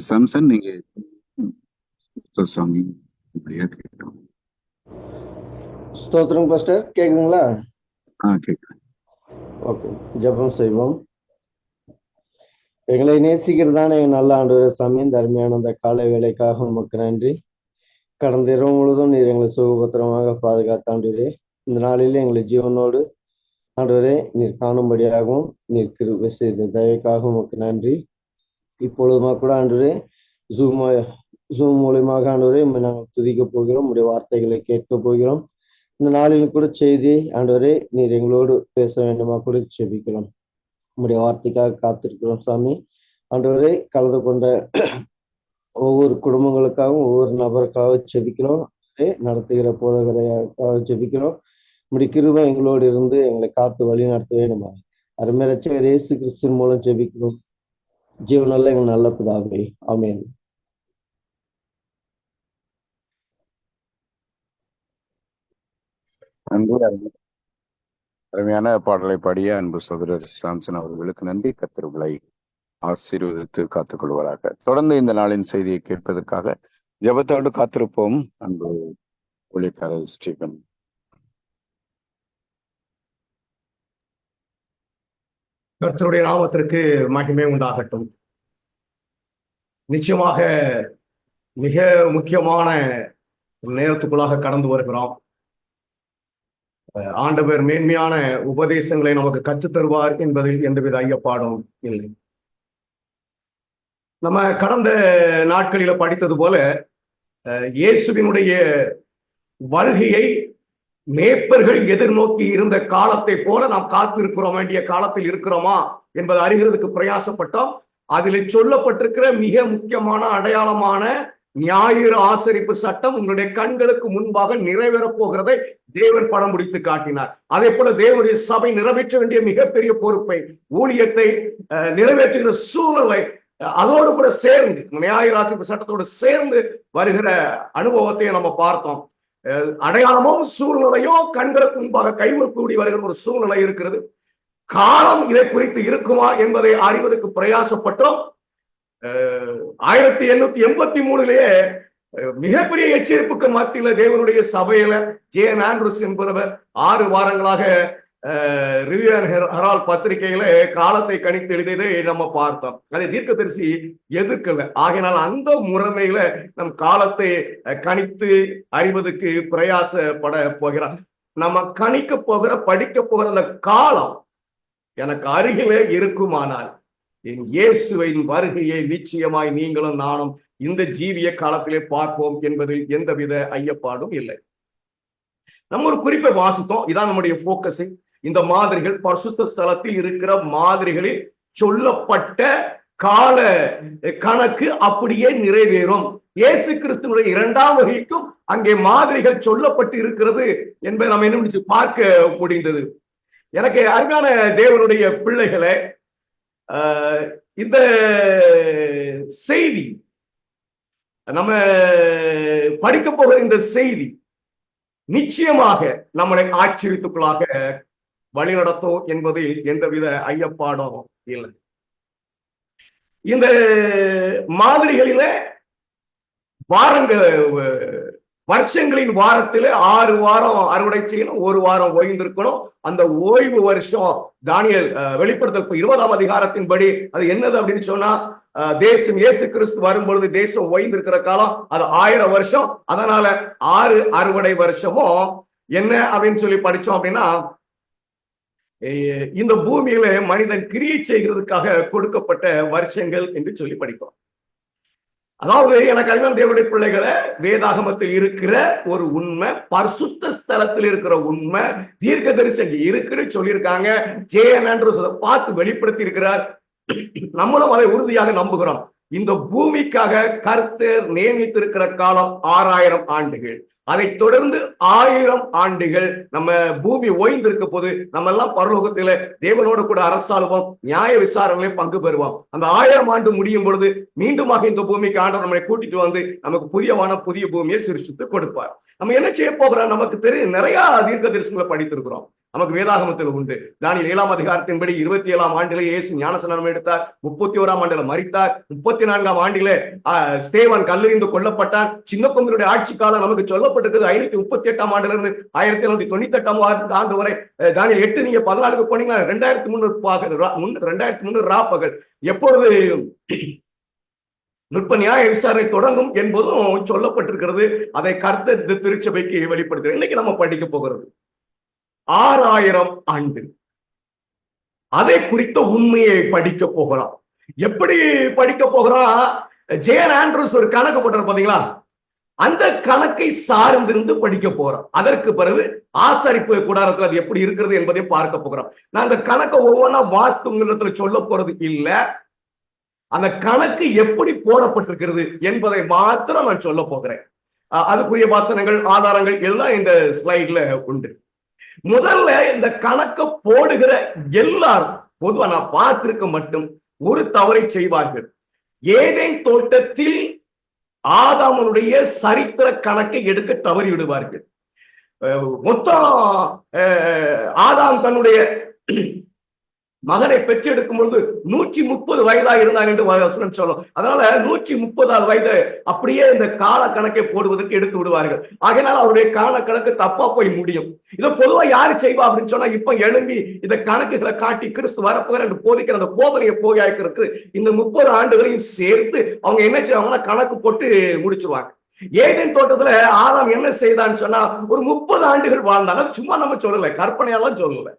Samson நீங்க சாமி இப்படியா கேட்டோம். ஸ்தோத்திரம் பாஸ்டர், கேக்குதுங்களா? கேட்குறேன். ஓகே, ஜெபம் செய்வோம். எங்களை நேசிக்கிறதான எங்கள் நல்ல ஆண்டவரே சாமி, இந்த அருமையான அந்த காலை வேலைக்காக உமக்கு நன்றி. கடந்த இரவு முழுவதும் நீர் எங்களை சுகபத்திரமாக பாதுகாத்தாண்டவரே, இந்த நாளில் எங்களை ஜீவனோடு ஆண்டவரே நீர் காணும்படியாகவும் நீர் கிருபை செய்த தயவுக்காக உமக்கு நன்றி. இப்பொழுதுமா கூட ஆண்டவரே ஜூம் மூலியமாக ஆண்டவரே நாங்கள் துதிக்க போகிறோம், உடைய வார்த்தைகளை கேட்க போகிறோம். இந்த நாளில் கூட செய்தி ஆண்டவரே நீர் எங்களோடு பேச வேண்டுமா கூட செபிக்கிறோம். உங்களுடைய வார்த்தைக்காக காத்திருக்கிறோம் சாமி. ஆண்டவரே கலந்து கொண்ட ஒவ்வொரு குடும்பங்களுக்காகவும் ஒவ்வொரு நபருக்காக செபிக்கிறோம். நடத்துகிற போதகரைக்காக செபிக்கிறோம். உங்களுடைய கிருபை எங்களோடு இருந்து எங்களை காத்து வழி நடத்த வேண்டுமா. அருமை ரட்சகர் இயேசு கிறிஸ்துவின் மூலம் ஜெபிக்கிறோம். ஜீவனல்ல எங்கள் நல்ல பிதாவே, ஆமென். அருமையான பாடலை பாடிய அன்பு சகோதரர் சாம்சன் அவர்களுக்கு நன்றி. கர்த்தர்களை ஆசீர்வதித்து காத்துக் கொள்வாராக. தொடர்ந்து இந்த நாளின் செய்தியை கேட்பதற்காக ஜெபத்தோடு காத்திருப்போம். அன்பு ஊழியக்காரர் ஸ்டீபன். கர்த்தருடைய நாமத்திற்கு மகிமை உண்டாகட்டும். நிச்சயமாக மிக முக்கியமான நேரத்துக்குள்ளாக கடந்து வருகிறோம். ஆண்டவர் மேன்மையான உபதேசங்களை நமக்கு கற்றுத் தருவார் என்பதில் எந்தவித ஐயப்பாடும் இல்லை. நம்ம கடந்த நாட்களில படித்தது போல இயேசுவினுடைய வருகையை மேய்ப்பர்கள் எதிர்நோக்கி இருந்த காலத்தை போல நாம் காத்திருக்கிறோம், வேண்டிய காலத்தில் இருக்கிறோமா என்பதை அறிகிறதுக்கு பிரயாசப்பட்டோம். அதில் சொல்லப்பட்டிருக்கிற மிக முக்கியமான அடையாளமான ஞாயிறு ஆசரிப்பு சட்டம் உங்களுடைய கண்களுக்கு முன்பாக நிறைவேறப் போகிறதை தேவன் படம் முடித்து காட்டினார். அதே போல தேவனுடைய சபை நிறைவேற்ற வேண்டிய மிகப்பெரிய பொறுப்பை, ஊழியத்தை நிறைவேற்றுகிற சூழலை அதோடு கூட சேர்ந்து ஞாயிறு ஆசரிப்பு சட்டத்தோடு சேர்ந்து வருகிற அனுபவத்தையும் நம்ம பார்த்தோம். அடையாளமும் சூழ்நிலையும் கண்களுக்கு முன்பாக கைமுறுக்கூடி வருகிற ஒரு சூழ்நிலை இருக்கிறது. காலம் இதை குறித்து இருக்குமா என்பதை அறிவதற்கு பிரயாசப்பட்டோம். 1883 மிகப்பெரிய எச்சரிப்புக்கு மத்தியில தேவனுடைய சபையில ஜேன் ஆண்ட்ரூஸ் என்பவர் 6 வாரங்களாக ரிவ்யூ அண்ட் ஹெரால்ட் பத்திரிகையில காலத்தை கணித்து எழுதியதை நம்ம பார்த்தோம். அதை தீர்க்கதரிசி எதிர்க்கல. ஆகையினால் அந்த முறைமையில நம் காலத்தை கணித்து அறிவதற்கு பிரயாசப்பட போகிறார். நம்ம கணிக்க போகிற படிக்க போகிற அந்த காலம் எனக்கு அருகிலே இருக்குமானால் என் இயேசுவின் வருகையை நிச்சயமாய் நீங்களும் நானும் இந்த ஜீவிய காலத்திலே பார்ப்போம் என்பதில் எந்தவித ஐயப்பாடும் இல்லை. நம்ம ஒரு குறிப்பை வாசித்தோம். இதான் நம்முடைய போக்கஸிங். இந்த மாதிரிகள் பரிசுத்த ஸ்தலத்தில் இருக்கிற மாதிரிகளில் சொல்லப்பட்ட கால கணக்கு அப்படியே நிறைவேறும். இயேசு கிறிஸ்துவினுடைய 2ஆம் வருகைக்கும் அங்கே மாதிரிகள் சொல்லப்பட்டு இருக்கிறது என்பதை நம்ம என்ன பார்க்க முடிந்தது. எனக்கு அருமையான தேவனுடைய பிள்ளைகளை, இந்த செய்தி நம்ம படிக்க போகிற இந்த செய்தி நிச்சயமாக நம்மளை ஆச்சரியத்துக்குள்ளாக வழிநடத்தும் என்பதில் எந்தவித ஐயப்பாடும் இல்லை. இந்த மாதிரிகளில வருஷங்களின் வாரத்துல 6 வாரம் அறுவடை செய்யணும், 1 வாரம் ஓய்ந்திருக்கணும். அந்த ஓய்வு வருஷம் தானியேல் வெளிப்படுத்தல் 20ஆம் அதிகாரத்தின்படி அது என்னது அப்படின்னு சொன்னா, தேசம் இயேசு கிறிஸ்து வரும்பொழுது தேசம் ஓய்ந்திருக்கிற காலம் அது 1000 வருஷம். அதனால 6 அறுவடை வருஷமும் என்ன அப்படின்னு சொல்லி படிச்சோம் அப்படின்னா, இந்த பூமியில மனிதன் கிரியை செய்கிறதுக்காக கொடுக்கப்பட்ட வருஷங்கள் என்று சொல்லி படிப்போம். அதாவது எனக்கு அறிவான தேவனுடைய பிள்ளைகளை, வேதாகமத்தில் இருக்கிற ஒரு உண்மை, பரிசுத்த ஸ்தலத்தில் இருக்கிற உண்மை, தீர்க்க தரிசனம் இருக்குன்னு சொல்லியிருக்காங்க. ஜேன் ஆண்ட்ரூஸ் அதை பார்த்து வெளிப்படுத்தி இருக்கிறார். நம்மளும் அதை உறுதியாக நம்புகிறோம். இந்த பூமிக்காக கர்த்தர் நியமித்திருக்கிற காலம் 6000 ஆண்டுகள். அதை தொடர்ந்து 1000 ஆண்டுகள் நம்ம பூமி ஓய்ந்திருக்க போது நம்ம எல்லாம் பரலோகத்தில தேவனோடு கூட அரசாளுவோம், நியாய விசாரணையிலே பங்கு பெறுவோம். அந்த 1000 ஆண்டு முடியும் பொழுது மீண்டுமாக இந்த பூமிக்கு ஆண்டவர் நம்மளை கூட்டிட்டு வந்து நமக்கு புதிய பூமியை சிருஷ்டித்து கொடுப்பார். நம்ம என்ன செய்ய போகிறோம் நமக்கு தெரியும். நிறைய தீர்க்க தரிசனங்களை படித்திருக்கிறோம். நமக்கு வேதாகமத்தில் உண்டு. தானியேல் 7ஆம் அதிகாரத்தின்படி 27ஆம் ஆண்டிலே இயேசு ஞானஸ்நானம் எடுத்தார். 31ஆம் ஆண்டில மரித்தார். 34ஆம் ஆண்டிலே ஸ்தேவான் கல்லெறிந்து கொல்லப்பட்டார். சின்ன பொங்கலுடைய ஆட்சி காலம் நமக்கு சொல்லப்பட்டிருக்கிறது 538ஆம் ஆண்டுல இருந்து 1798ஆம் ஆண்டு வரை. தானியேல் 8 நீங்க 14 போனீங்கன்னா 2300 ராப்பகல். எப்பொழுது நுட்ப நியாய விசாரணை தொடங்கும் என்பதும் சொல்லப்பட்டிருக்கிறது. அதை கர்த்தர் திருச்சபைக்கு வெளிப்படுத்துகிறது. இன்னைக்கு நம்ம படிக்க போகிறது 6000 ஆண்டு. அதை குறித்த உண்மையை படிக்க போகிறோம். எப்படி படிக்க போகிறோம்? ஜேன் ஆண்ட்ரூஸ் ஒரு கணக்கு போட்டார் பாத்தீங்களா? அந்த கணக்கை சார்ந்திருந்து படிக்க போறோம். அதற்கு பிறகு ஆசரிப்பு கூடாரத்தில் அது எப்படி இருக்கிறது என்பதை பார்க்க போகிறோம். நான் அந்த கணக்கை ஒவ்வொன்றா வாஸ்து சொல்ல போறது இல்ல. அந்த கணக்கு எப்படி போடப்பட்டிருக்கிறது என்பதை மாத்திரம் நான் சொல்ல போகிறேன். அதுக்குரிய வசனங்கள், ஆதாரங்கள் எல்லாம் இந்த ஸ்லைட்ல உண்டு. முதல்ல இந்த கணக்கை போடுகிற எல்லாரும் பொதுவா நான் பார்த்திருக்க மட்டும் ஒரு தவறை செய்வார்கள். ஏதேன் தோட்டத்தில் ஆதாமனுடைய சரித்திர கணக்கை எடுக்க தவறி விடுவார்கள். மொத்தம் ஆதாம் தன்னுடைய மகனை பெற்றெடுக்கும் பொழுது 130 வயதா இருந்தார் என்று வசனம் சொல்லும். அதனால 130வது வயது அப்படியே இந்த கால கணக்கை போடுவதற்கு எடுத்து விடுவார்கள். ஆகையினால் அவருடைய கால கணக்கு தப்பா போய் முடியும். இதை பொதுவா யாரு செய்வா அப்படின்னு சொன்னா, இப்ப எழும்பி இந்த கணக்குகளை காட்டி கிறிஸ்து வரப்போகிற என்று போதிக்கிற அந்த போதனையை போயாக்கிறதுக்கு இந்த 30 ஆண்டுகளையும் சேர்த்து அவங்க என்ன செய்வாங்கன்னா கணக்கு போட்டு முடிச்சுவாங்க. ஏதேன் தோட்டத்துல ஆதாம் என்ன செய்தான்னு சொன்னா ஒரு 30 ஆண்டுகள் வாழ்ந்தாங்க. சும்மா நம்ம சொல்லல, கற்பனையாலாம் சொல்லல.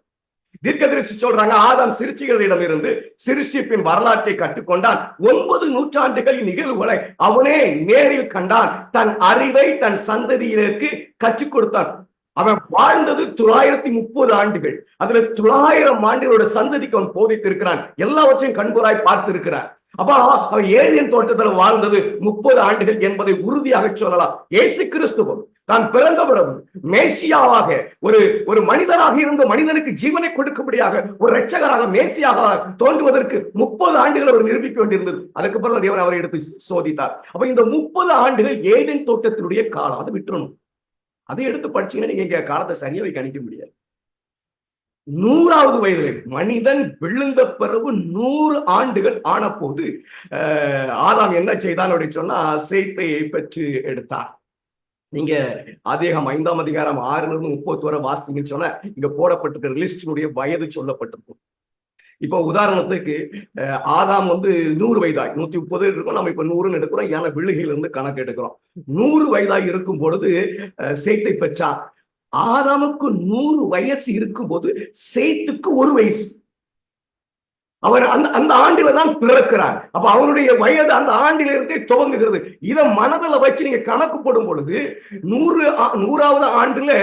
தீர்க்கதரிசி சொல்றாங்க, ஆதாம் சிருஷ்டிகளிடம் இருந்து சிருஷ்டிப்பின் வரலாற்றை கற்றுக்கொண்டான். 9 நூற்றாண்டுகளின் நிகழ்வுகளை அவனே நேரில் கண்டான். தன் அறிவை தன் சந்ததியினருக்கு கற்றுக் கொடுத்தான். அவன் வாழ்ந்தது 930 ஆண்டுகள். அதுல 900 ஆண்டுகளோட சந்ததிக்கு அவன் போதித்திருக்கிறான். எல்லாவற்றையும் கண்கூராய் பார்த்திருக்கிறான். அப்ப அவன் ஏதேன் தோட்டத்தில் வாழ்ந்தது 30 ஆண்டுகள் என்பதை உறுதியாக சொல்லலாம். இயேசு கிறிஸ்துவும் தான் பிறந்த பிறகு மேசியாவாக ஒரு மனிதனாக இருந்த மனிதனுக்கு ஜீவனை கொடுக்கும்படியாக ஒரு இரட்சகராக மேசியாக தோன்றுவதற்கு 30 ஆண்டுகள் அவர் நிரூபிக்க வேண்டியிருந்தது. அதுக்கு பிறகு தேவன் அவரை எடுத்து சோதித்தார். அப்ப இந்த 30 ஆண்டுகள் ஏதேன் தோட்டத்தினுடைய காலம். அது விட்டுறணும். அதை எடுத்து படிச்சீங்கன்னா நீங்க காலத்தை சரியாவே கணிக்க முடியாது. 100வது வயதில் மனிதன் விழுந்த பிறகு 100 ஆண்டுகள் ஆன போது ஆதாம் என்ன செய்தான் அப்படின்னு சொன்னா சேத்தை பெற்று எடுத்தார். நீங்க ஆதியாகமம் 5ஆம் அதிகாரம் 6ல இருந்து 30 வரை வாசித்தீங்கன்னு சொன்னா இங்க போடப்பட்டிருக்கிற லிஸ்டினுடைய வயது சொல்லப்பட்டிருக்கும். இப்போ உதாரணத்துக்கு ஆதாம் 100 வயதாய் 130 இருக்கும். நம்ம இப்ப 100 எடுக்கிறோம். ஏன்னா விழுகையில இருந்து கணக்கு எடுக்கிறோம். 100 வயதாய் இருக்கும் பொழுது சேத்தை பெற்றான். ஆதாமுக்கு 100 வயசு இருக்கும் போது சேத்துக்கு 1 வயசு. அவர் அந்த ஆண்டில தான் பிறக்கிறார். அப்ப அவனுடைய வயது அந்த ஆண்டில இருந்தே துவங்குகிறது. இதை மனதில் வச்சு நீங்க கணக்கு போடும் பொழுது 100வது ஆண்டுல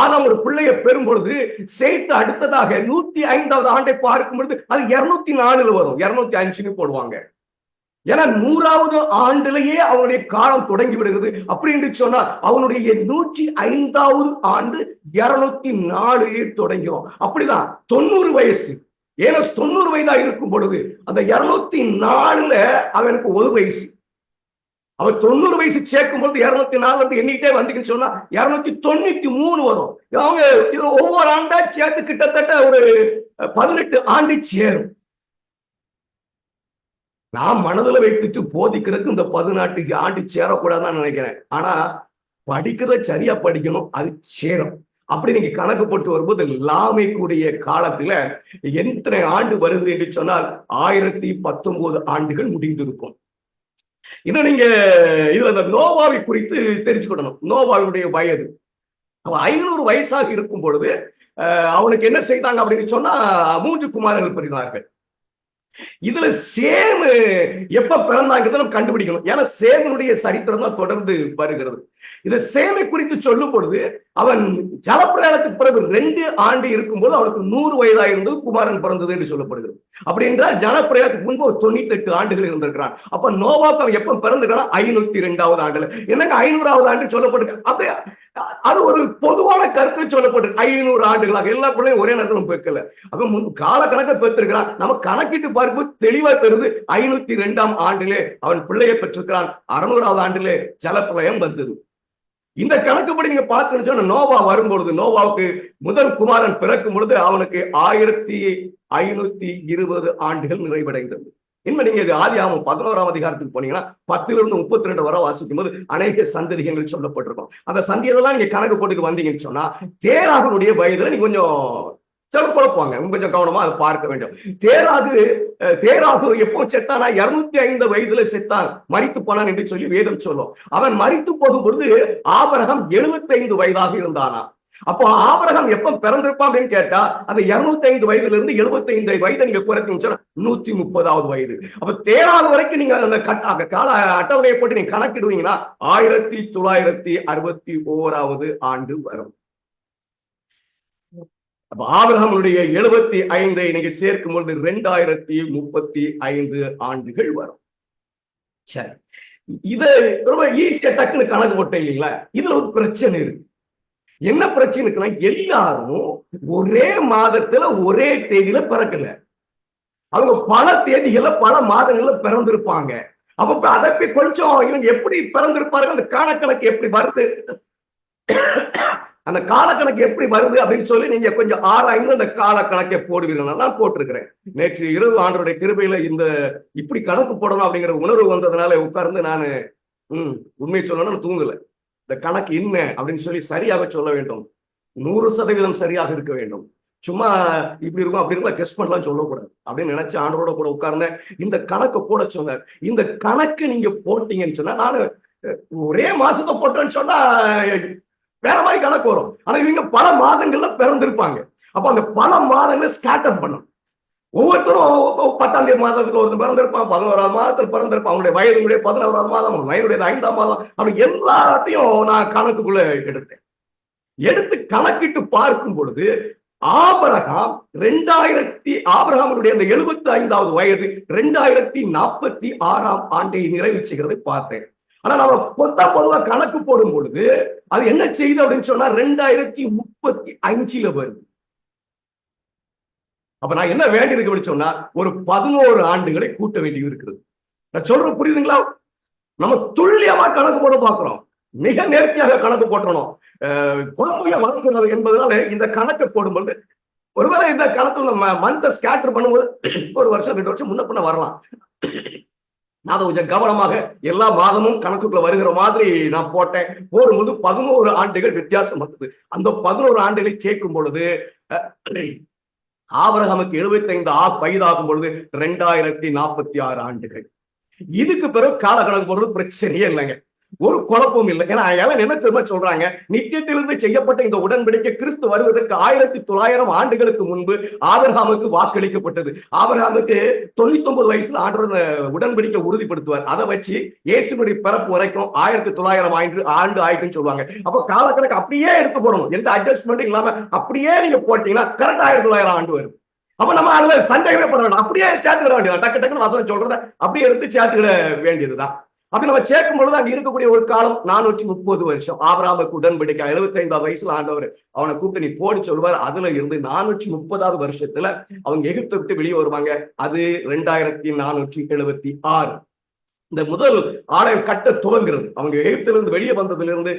ஆதாம் ஒரு பிள்ளையை பெறும் பொழுது சேத்து அடுத்ததாக 105வது ஆண்டை பார்க்கும் பொழுது அது 204 வரும். 205 போடுவாங்க. ஏன்னா 100வது ஆண்டுலயே அவனுடைய காலம் தொடங்கி விடுகிறது. அப்படின்னு சொன்னா அவனுடைய 105வது ஆண்டு 204 தொடங்கிறோம். அப்படிதான் 90 வயசு. ஏன்னா 90 வயதா இருக்கும் பொழுது அந்த 204ல அவனுக்கு 1 வயசு. அவன் 90 வயசு சேர்க்கும் பொழுது 204 எண்ணிக்கிட்டே வந்தீங்கன்னு சொன்னா 293 வரும். அவங்க ஒவ்வொரு ஆண்டா சேர்த்து கிட்டத்தட்ட ஒரு 18 ஆண்டு சேரும். நான் மனதில் வைத்துட்டு போதிக்கிறதுக்கு இந்த 18 ஆண்டு சேரக்கூடாதுன்னு நினைக்கிறேன். ஆனா படிக்கிறத சரியா படிக்கணும், அது சேரும். அப்படி நீங்க கணக்கு போட்டு வரும்போது லாமேக்குடைய காலத்துல எத்தனை ஆண்டு வருது என்று சொன்னால் 1019 ஆண்டுகள் முடிந்திருக்கும். இன்னும் நீங்க இதுல இந்த நோவாவை குறித்து தெரிஞ்சுக்கணும். நோவாவுடைய வயது அவன் 500 வயசாக இருக்கும் பொழுது அவனுக்கு என்ன செய்தாங்க அப்படின்னு சொன்னா 3 குமாரர்கள் பிறந்தார்கள். இதுல சேம் எப்ப பிறந்தாங்கிறத நம்ம கண்டுபிடிக்கணும். ஏன்னா சேமனுடைய சரித்திரம் தான் தொடர்ந்து வருகிறது. இதை சேமை குறித்து சொல்லும் பொழுது அவன் ஜலப்பிரயாணத்துக்கு பிறகு 2 ஆண்டு இருக்கும்போது அவனுக்கு 100 வயதா இருந்தது குமாரன் பிறந்தது என்று சொல்லப்படுகிறது. அப்படி என்றால் ஜலப்பிரயாணத்துக்கு முன்பு 98 ஆண்டுகள் இருந்திருக்கிறான். அப்ப நோவாக்கு அவன் எப்ப பிறந்திருக்கான்? 502வது ஆண்டுல. என்னங்க 500வது ஆண்டு சொல்லப்பட்டிருக்கு. அப்படி அது ஒரு பொதுவான கருத்து சொல்லப்பட்டிருக்கு. 500 ஆண்டுகளாக எல்லா பிள்ளையும் ஒரே நேரத்தில் பெக்கல. அப்ப கால கணக்கை பெற்றிருக்கிறான். நம்ம கணக்கிட்டு பார்க்கும்போது தெளிவா தெரியுது 502ஆம் ஆண்டிலே அவன் பிள்ளையை பெற்றிருக்கிறான். 600வது ஆண்டிலே ஜலப்பிரளயம் வந்தது. இந்த கணக்குப்படி நீங்க பார்த்துன்னு சொன்னா நோவா வரும்பொழுது, நோவாவுக்கு முதல் குமாரன் பிறக்கும் பொழுது அவனுக்கு 1520 ஆண்டுகள் நிறைவடைந்தது. இன்னும் நீங்க இது ஆதியாகமம் 11ஆம் அதிகாரத்துக்கு போனீங்கன்னா 10லிருந்து 32 வரை வாசிக்கும் போது அநேக சந்ததிகள் சொல்லப்பட்டிருக்கும். அந்த சந்ததியெல்லாம் நீங்க கணக்கு போட்டுட்டு வந்தீங்கன்னு சொன்னா தேராகனுடைய வயதுல நீங்க கொஞ்சம் குழப்பாங்க, கொஞ்சம் கவனமா அதை பார்க்க வேண்டும். தேராகு எப்போ செத்தானா 205 வயதுல செத்தான், மரித்து போனான் என்று சொல்லி வேதம் சொல்லும். அவன் மரித்து போகும் பொழுது ஆபிரகாம் 75 வயதாக இருந்தானா. அப்போ ஆபிரகாம் எப்ப பிறந்திருப்பான் அப்படின்னு கேட்டா அந்த 205 வயதுல இருந்து 75 வயது நீங்க குறைத்தீங்கன்னா 130வது வயது. அப்ப தேராகு வரைக்கும் நீங்க அந்த கால அட்டவணையை போட்டு நீங்க கணக்கிடுவீங்கன்னா 1961வது ஆண்டு வரும். அப்ப ஆபிரகாமுடைய 75 நீங்க சேர்க்கும் பொழுது 2035 ஆண்டுகள் வரும். சரி, இத ரொம்ப ஈஸியா டக்குன்னு கணக்கு போட்டேன் இல்லைங்களா? இதுல ஒரு பிரச்சனை இருக்கு. என்ன பிரச்சனை இருக்குன்னா, எல்லாரும் ஒரே மாதத்துல ஒரே தேதியில பிறக்கல. அவங்க பல தேதிகள்ல பல மாதங்கள்ல பிறந்திருப்பாங்க. அப்ப அதை கொஞ்சம் இவங்க எப்படி பிறந்திருப்பார்கள், அந்த காலக்கணக்கு எப்படி வருது, அந்த காலக்கணக்கு எப்படி வருது அப்படின்னு சொல்லி நீங்க கொஞ்சம் ஆராய்ந்து அந்த காலக்கணக்கை போடுவீர்கள். நான் போட்டிருக்கிறேன். நேற்று இரவு ஆண்டவருடைய கிருபையில இந்த இப்படி கணக்கு போடணும் அப்படிங்கிற உணர்வு வந்ததுனால உட்கார்ந்து நான் உண்மையை சொல்லணும்னு தூங்கல. இந்த கணக்கு என்ன அப்படின்னு சொல்லி சரியாக சொல்ல வேண்டும், 100% சரியாக இருக்க வேண்டும். சும்மா இப்படி இருக்கும் அப்படி இருக்கும் டெஸ்ட் பண்ணலாம் சொல்லக்கூடாது அப்படின்னு நினைச்சு ஆண்டவரோட கூட உட்கார்ந்தேன். இந்த கணக்கை போட சொன்னார். இந்த கணக்கு நீங்க போட்டீங்கன்னு சொன்னா, நான் ஒரே மாசத்தை போட்டேன்னு சொன்னா வேற மாதிரி கணக்கு வரும். ஆனா இவங்க பல மாதங்கள்ல பிறந்திருப்பாங்க. அப்ப அந்த பல மாதங்களை ஸ்கேட்டர் பண்ணும். ஒவ்வொருத்தரும் 10ஆம் தேதி மாதத்துல ஒருத்தர் பிறந்திருப்பான், 11ஆவது மாதத்துல பிறந்திருப்பான், அவங்களுடைய வயதுடைய 11ஆவது மாதம், வயதுடைய 5ஆம் மாதம், அப்படி எல்லாத்தையும் நான் கணக்குக்குள்ள எடுத்து கணக்கிட்டு பார்க்கும் பொழுது ஆபிரகாம் ஆபிரகாமுடைய அந்த 75வது வயது 2046ஆம் ஆண்டை நிறைவு செய்கிறதை பார்த்தேன். ஆனா நம்ம பொதுவா கணக்கு போடும் பொழுது அது என்ன செய்யுது அப்படின்னு சொன்னா 2035 வருது. அப்ப நான் என்ன வேண்டி இருக்கு அப்படின்னு சொன்னா ஒரு 11 ஆண்டுகளை கூட்ட வேண்டியது இருக்கிறது. நான் சொல்றது புரியுதுங்களா? நம்ம துல்லியமா கணக்கு போட பாக்குறோம், மிக நேர்த்தியாக கணக்கு போட்டணும். குழந்தைகளை வளர்க்கிறது என்பதனால இந்த கணக்கை போடும்போது ஒருவேளை இந்த காலத்துல நம்ம மந்தை ஸ்கேட்டர் பண்ணும்போது ஒரு வருஷம் 2 வருஷம் முன்ன பின்ன வரலாம். நான் கொஞ்சம் கவனமாக எல்லா மாதமும் கணக்குக்குள்ள வருகிற மாதிரி நான் போடும்போது 11 ஆண்டுகள் வித்தியாசம் வந்தது. அந்த 11 ஆண்டுகளை சேர்க்கும் பொழுது ஆபிரகாமுக்கு 75 வயதாகும் பொழுது 2046 ஆண்டுகள். இதுக்கு பிறகு கால கணக்கு போடுறது பிரச்சனையே இல்லைங்க, ஒரு குழப்பம் இல்லை. ஏன்னா என்ன தெரியுமா சொல்றாங்க, நித்தியத்திலிருந்து செய்யப்பட்ட இந்த உடன்படிக்கை கிறிஸ்து வருவதற்கு 1900 ஆண்டுகளுக்கு முன்பு ஆபிரகாமுக்கு வாக்களிக்கப்பட்டது. ஆபிரகாமுக்கு 99 வயசுல ஆண்டவர் உடன்படிக்கை உறுதிப்படுத்துவார். அதை வச்சு இயேசுனுடைய பிறப்பு வரைக்கும் 1900 ஆண்டு ஆயிட்டுன்னு சொல்லுவாங்க. அப்ப காலக்கணக்கு அப்படியே எடுத்து போடணும், எந்த அட்ஜஸ்ட்மெண்ட்டும் இல்லாம அப்படியே நீங்க போட்டீங்கன்னா கரெக்ட் 1900 ஆண்டு வரும். அப்ப நம்ம அதுல சந்தேகமே பண்ண வேண்டாம், அப்படியே சேர்த்துக்கிட வேண்டியது. டக்கு டக்குன்னு வசனம் சொல்றத அப்படியே எடுத்து சேர்த்துக்கிட வேண்டியதுதான். அப்படி நம்ம சேர்க்கும் பொழுது அங்க இருக்கக்கூடிய ஒரு காலம் 430 வருஷம். ஆபிரகாமுக்கு உடன்படிக்கை 75ஆவது வயசுல ஆண்டவர் அவனை கூப்பிட்டு நீ போடி சொல்லுவார். அதுல இருந்து 430வது வருஷத்துல அவங்க எகிப்தை விட்டு வெளியே வருவாங்க. அது 2476. இந்த முதல் ஆலயம் கட்ட துவங்கிறது அவங்க எகிப்திலிருந்து வெளியே வந்ததிலிருந்து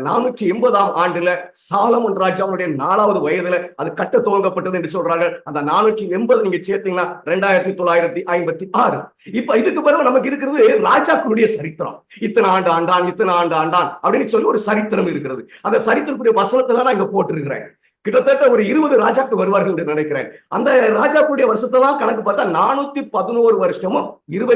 480ஆம் ஆண்டுல சாலமன் ராஜாவுடைய 4வது வயதுல அது கட்ட துவங்கப்பட்டது என்று சொல்றாங்க. அந்த 480 நீங்க சேர்த்தீங்கன்னா 2956. இப்ப இதுக்கு பிறகு நமக்கு இருக்கிறது ராஜாக்களுடைய சரித்திரம். இத்தனை ஆண்டு ஆண்டான் அப்படின்னு சொல்லி ஒரு சரித்திரம் இருக்கிறது. அந்த சரித்திரத்துடைய வசனத்துல நான் இங்க போட்டிருக்கிறேன். கிட்டத்தட்ட ஒரு 20 ராஜாக்கள் வருவார்கள் என்று நினைக்கிறேன். அந்த ராஜாக்களுடைய வருஷத்தெல்லாம் கணக்கு பார்த்தா 411 வருஷமும் 3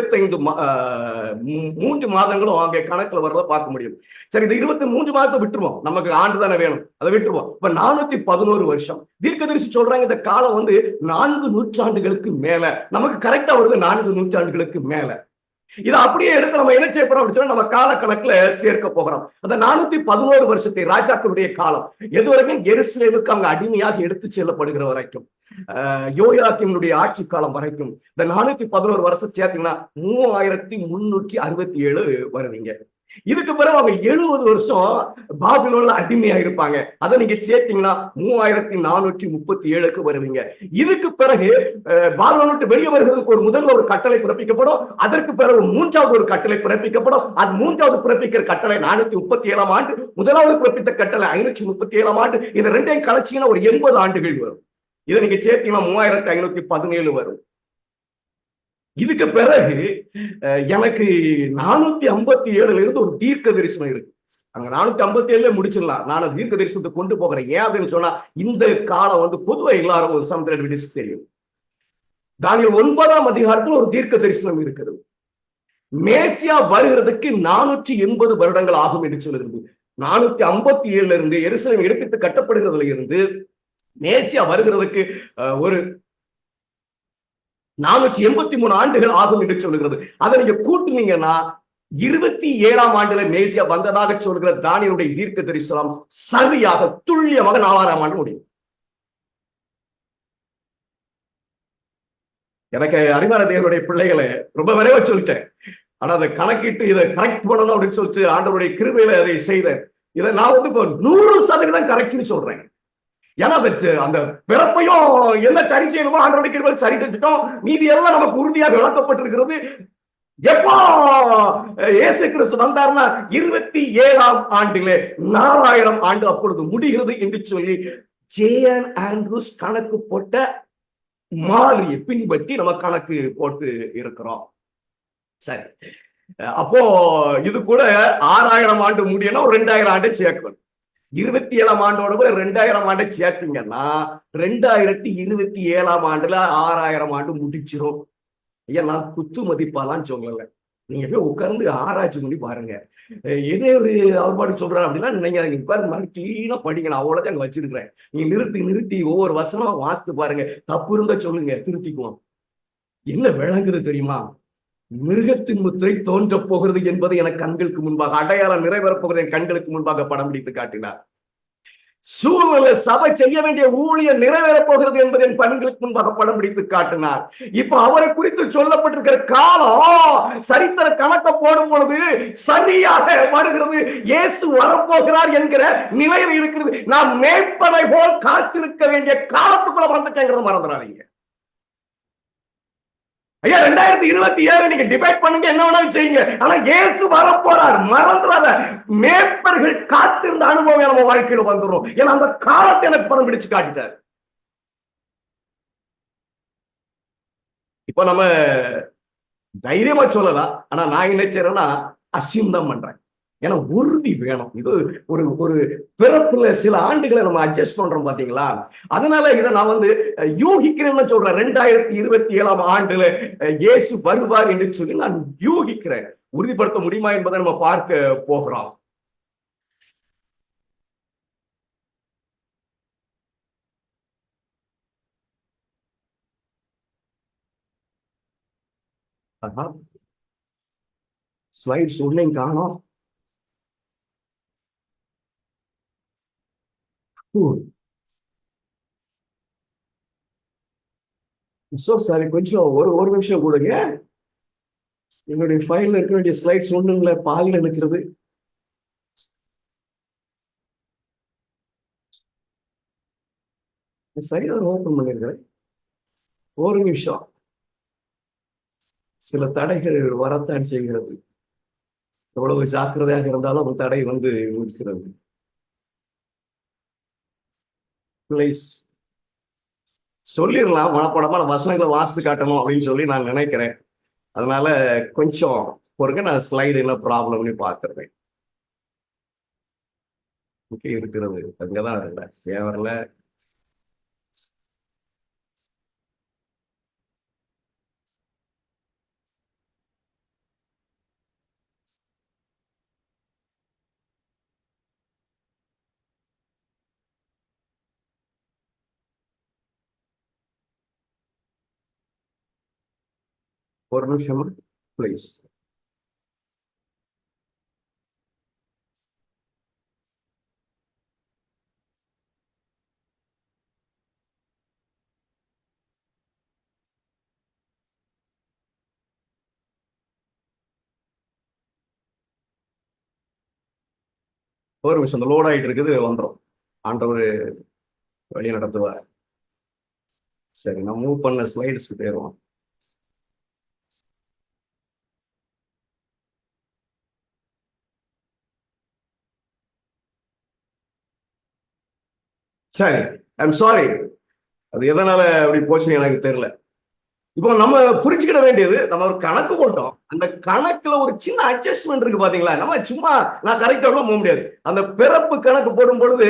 மாதங்களும் அங்கே கணக்குல வரத பார்க்க முடியும். சரி, இந்த 23 மாதத்தை விட்டுருவோம், நமக்கு ஆண்டு தானே வேணும், அதை விட்டுருவோம். இப்ப 411 வருஷம் தீர்க்கதரிசி சொல்றாங்க. இந்த காலம் 4 நூற்றாண்டுகளுக்கு மேல நமக்கு கரெக்டா வருது, 4 நூற்றாண்டுகளுக்கு மேல. இதை அப்படியே எடுத்து நம்ம என்ன செய்ய போறோம் அப்படின்னு சொன்னா நம்ம கால கணக்குல சேர்க்க போகிறோம். அந்த 411 வருஷத்தை ராஜாக்களுடைய காலம் எது வரைக்கும், எருசலேமுக்கு அவங்க அடிமையாக எடுத்து செல்லப்படுகிற வரைக்கும், யோயாக்கீமுடைய ஆட்சி காலம் வரைக்கும். இந்த 411 வருஷம் சேர்த்தீங்கன்னா 3367 வருவீங்க. இதுக்கு பிறகு அவங்க 70 வருஷம் பாபிலோன்ல அடிமையா இருப்பாங்க. அதை நீங்க சேர்த்தீங்கன்னா 3437க்கு வருவீங்க. இதுக்கு பிறகு பாபிலோனை விட்டு வெளியே வருகிறதுக்கு முதல்ல ஒரு கட்டளை பிறப்பிக்கப்படும். அதற்கு பிறகு மூன்றாவது ஒரு கட்டளை பிறப்பிக்கப்படும். அது மூன்றாவது பிறப்பிக்கிற கட்டளை 437ஆம் ஆண்டு, முதலாவது பிறப்பித்த கட்டளை 537ஆம் ஆண்டு. இது ரெண்டையும் கலைச்சீங்கன்னா ஒரு 80 ஆண்டுகள் வரும். இதை நீங்க சேர்த்தீங்கன்னா 3517 வரும். இதுக்கு பிறகு எனக்கு 457ல இருந்து ஒரு தீர்க்க தரிசனம் இருக்கு. அங்க 457 முடிச்சிடலாம். நான் தீர்க்க தரிசனத்தை கொண்டு போகிறேன். ஏன் அப்படின்னு சொன்னா இந்த காலம் வந்து பொதுவா எல்லாரும் ஒரு சமுத்திரம் தெரியும். தானியேல் 9ஆம் அதிகாரத்தில் ஒரு தீர்க்க தரிசனம் இருக்கிறது. மேசியா வருகிறதுக்கு 480 வருடங்கள் ஆகும் என்று சொல்லுகிறது. 457ல இருந்து எருசலேம் எடுப்பித்து கட்டப்படுகிறதுல இருந்து மேசியா வருகிறதுக்கு ஒரு 483 ஆண்டுகள் ஆகும் என்று சொல்லுகிறது. அதை நீங்க கூட்டுனீங்கன்னா 27ஆம் ஆண்டுல மேசியா வந்ததாக சொல்கிற தானியேலுடைய தீர்க்க தரிசனம் சரியாக துல்லியமாக 4ஆம் ஆண்டு முடியும். எனக்கு அறிவான தேவனுடைய பிள்ளைகளை ரொம்ப விரைவா சொல்லிட்டேன். ஆனா அதை கணக்கிட்டு இதை கரெக்ட் பண்ணணும் அப்படின்னு சொல்லிட்டு ஆண்டவருடைய கிருபையில அதை செய்தேன். இதை நான் வந்து இப்போ 100% கரெக்ட்னு சொல்றேன். ஏன்னா அந்த பிறப்பையும் என்ன சரி செய்யணுமோ ஆண்டவருடைய கிருபையில சரி செஞ்சுட்டோம். மீதி எல்லாம் நமக்கு உறுதியாக விளக்கப்பட்டிருக்கிறது. எப்போ இயேசு கிறிஸ்து வந்தார்னா 27ஆம் ஆண்டிலே 4000 ஆண்டு அப்பொழுது முடிகிறது என்று சொல்லி ஜே.என். ஆண்ட்ரூஸ் கணக்கு போட்ட மாதிரியை பின்பற்றி நம்ம கணக்கு போட்டு இருக்கிறோம். சரி, அப்போ இது கூட 6000 ஆண்டு முடியணும், 2000 ஆண்டு சேர்க்கணும். 27ஆம் ஆண்டோட 2000 ஆண்டு சேர்த்தீங்கன்னா 2027ஆம் ஆண்டுல 6000 ஆண்டு முடிச்சிரும். ஐயா, நான் குத்து மதிப்பாலாம் சொல்லல. நீங்க போய் உட்கார்ந்து ஆராய்ச்சி பண்ணி பாருங்க. இதே ஒரு அவர் பாட்டு சொல்றாரு அப்படின்னா நீங்க உட்கார்ந்து மாதிரி கிளீனா படிங்க. நான் அவ்வளவுதான் அங்க வச்சிருக்கிறேன். நீங்க நிறுத்தி ஒவ்வொரு வசனமா வாசித்து பாருங்க. தப்பு இருந்தா சொல்லுங்க, திருத்திக்குவோம். என்ன விளங்குது தெரியுமா? மிருகத்தின் முத்திரை தோன்ற போகிறது என்பது எனக்கு கண்களுக்கு முன்பாக, அடையாளம் நிறைவேறப் போகிறது என் கண்களுக்கு முன்பாக படம் பிடித்து காட்டினார். சூழ்நிலை சபை செய்ய வேண்டிய ஊழியர் நிறைவேறப் போகிறது என்பதை என் கண்களுக்கு முன்பாக படம் பிடித்து காட்டினார். இப்ப அவரை குறித்து சொல்லப்பட்டிருக்கிற காலம் சரித்திர கணக்க போடும் பொழுது சரியாக வருகிறது. இயேசு வரப்போகிறார் என்கிற நிலையில் இருக்கிறது. நாம் மேய்ப்பனை போல் காத்திருக்க வேண்டிய காலத்துக்குள்ள வந்துட்டேங்கிறத மறந்துடாதீங்க. ஐயா, 2027 நீங்க டிபேட் பண்ணுங்க, என்ன வேணாலும் செய்யுங்க. ஆனா இயேசு வரப்போறார், மறந்துடாத. மேய்ப்பர்கள் காத்திருந்த அனுபவம் நம்ம வாழ்க்கையில வந்துடும். ஏன்னா அந்த காலத்தை எனக்கு படம் பிடிச்சு காட்டிட்டார். இப்ப நம்ம தைரியமா சொல்லலாம். ஆனா நான் என்ன செய்யறேன்னா அசியம் தான் பண்றேன். ஏன்னா உறுதி வேணும். இது ஒரு ஒரு பிறப்புல சில ஆண்டுகளை நம்ம அட்ஜஸ்ட் பண்றோம் பாத்தீங்களா? அதனால இதை நான் வந்து யூகிக்கிறேன்னு சொல்றேன். 2027ஆம் ஆண்டுல இயேசு வருவார் என்று சொல்லி நான் யூகிக்கிறேன். உறுதிப்படுத்த முடியுமா என்பதை நம்ம பார்க்க போகிறோம். ஸ்லைட்ஸ் ஒன்னையும் காணோம். சாரி, கொஞ்சம் ஒரு நிமிஷம் கொடுங்க. என்னுடைய ஃபைல்ல இருக்க வேண்டிய ஸ்லைட்ஸ் ஒண்ணுங்கள பாதியில நிற்கிறது. சரியா ஓபன் பண்ணிருக்கிறேன். ஒரு நிமிஷம். சில தடைகள் வரத்தான் செய்கிறது. எவ்வளவு ஜாக்கிரதையாக இருந்தாலும் ஒரு தடை வந்து இருக்கிறது. பிளீஸ் சொல்லிடலாம், மனப்படமா வசனங்களை வாசித்து காட்டணும் அப்படின்னு சொல்லி நான் நினைக்கிறேன். அதனால கொஞ்சம் பொறுங்க, நான் ஸ்லைடு என்ன ப்ராப்ளம்னு பார்த்துருவேன். இருக்கிறது அங்கதான் வரல, ஏன் வரல? ஒரு நிமிஷம் பிளீஸ். ஒரு நிமிஷம், இந்த லோட் ஆயிட்டு இருக்குது, வந்துடும். ஆண்டவர் வழி நடத்துவார். சரி, நான் மூவ் பண்ண ஸ்லைட்ஸ்க்கு போயிடுவோம். சரி, ஐம் சாரி, அது எதனால அப்படி போச்சுன்னு எனக்கு தெரியல. இப்போ நம்ம புரிஞ்சுக்கிட வேண்டியது, நம்ம ஒரு கணக்கு போட்டோம், அந்த கணக்குல ஒரு சின்ன அட்ஜஸ்ட்மெண்ட் இருக்கு பாத்தீங்களா. நம்ம சும்மா நான் கரெக்டா போக முடியாது. அந்த பிறப்பு கணக்கு போடும் பொழுது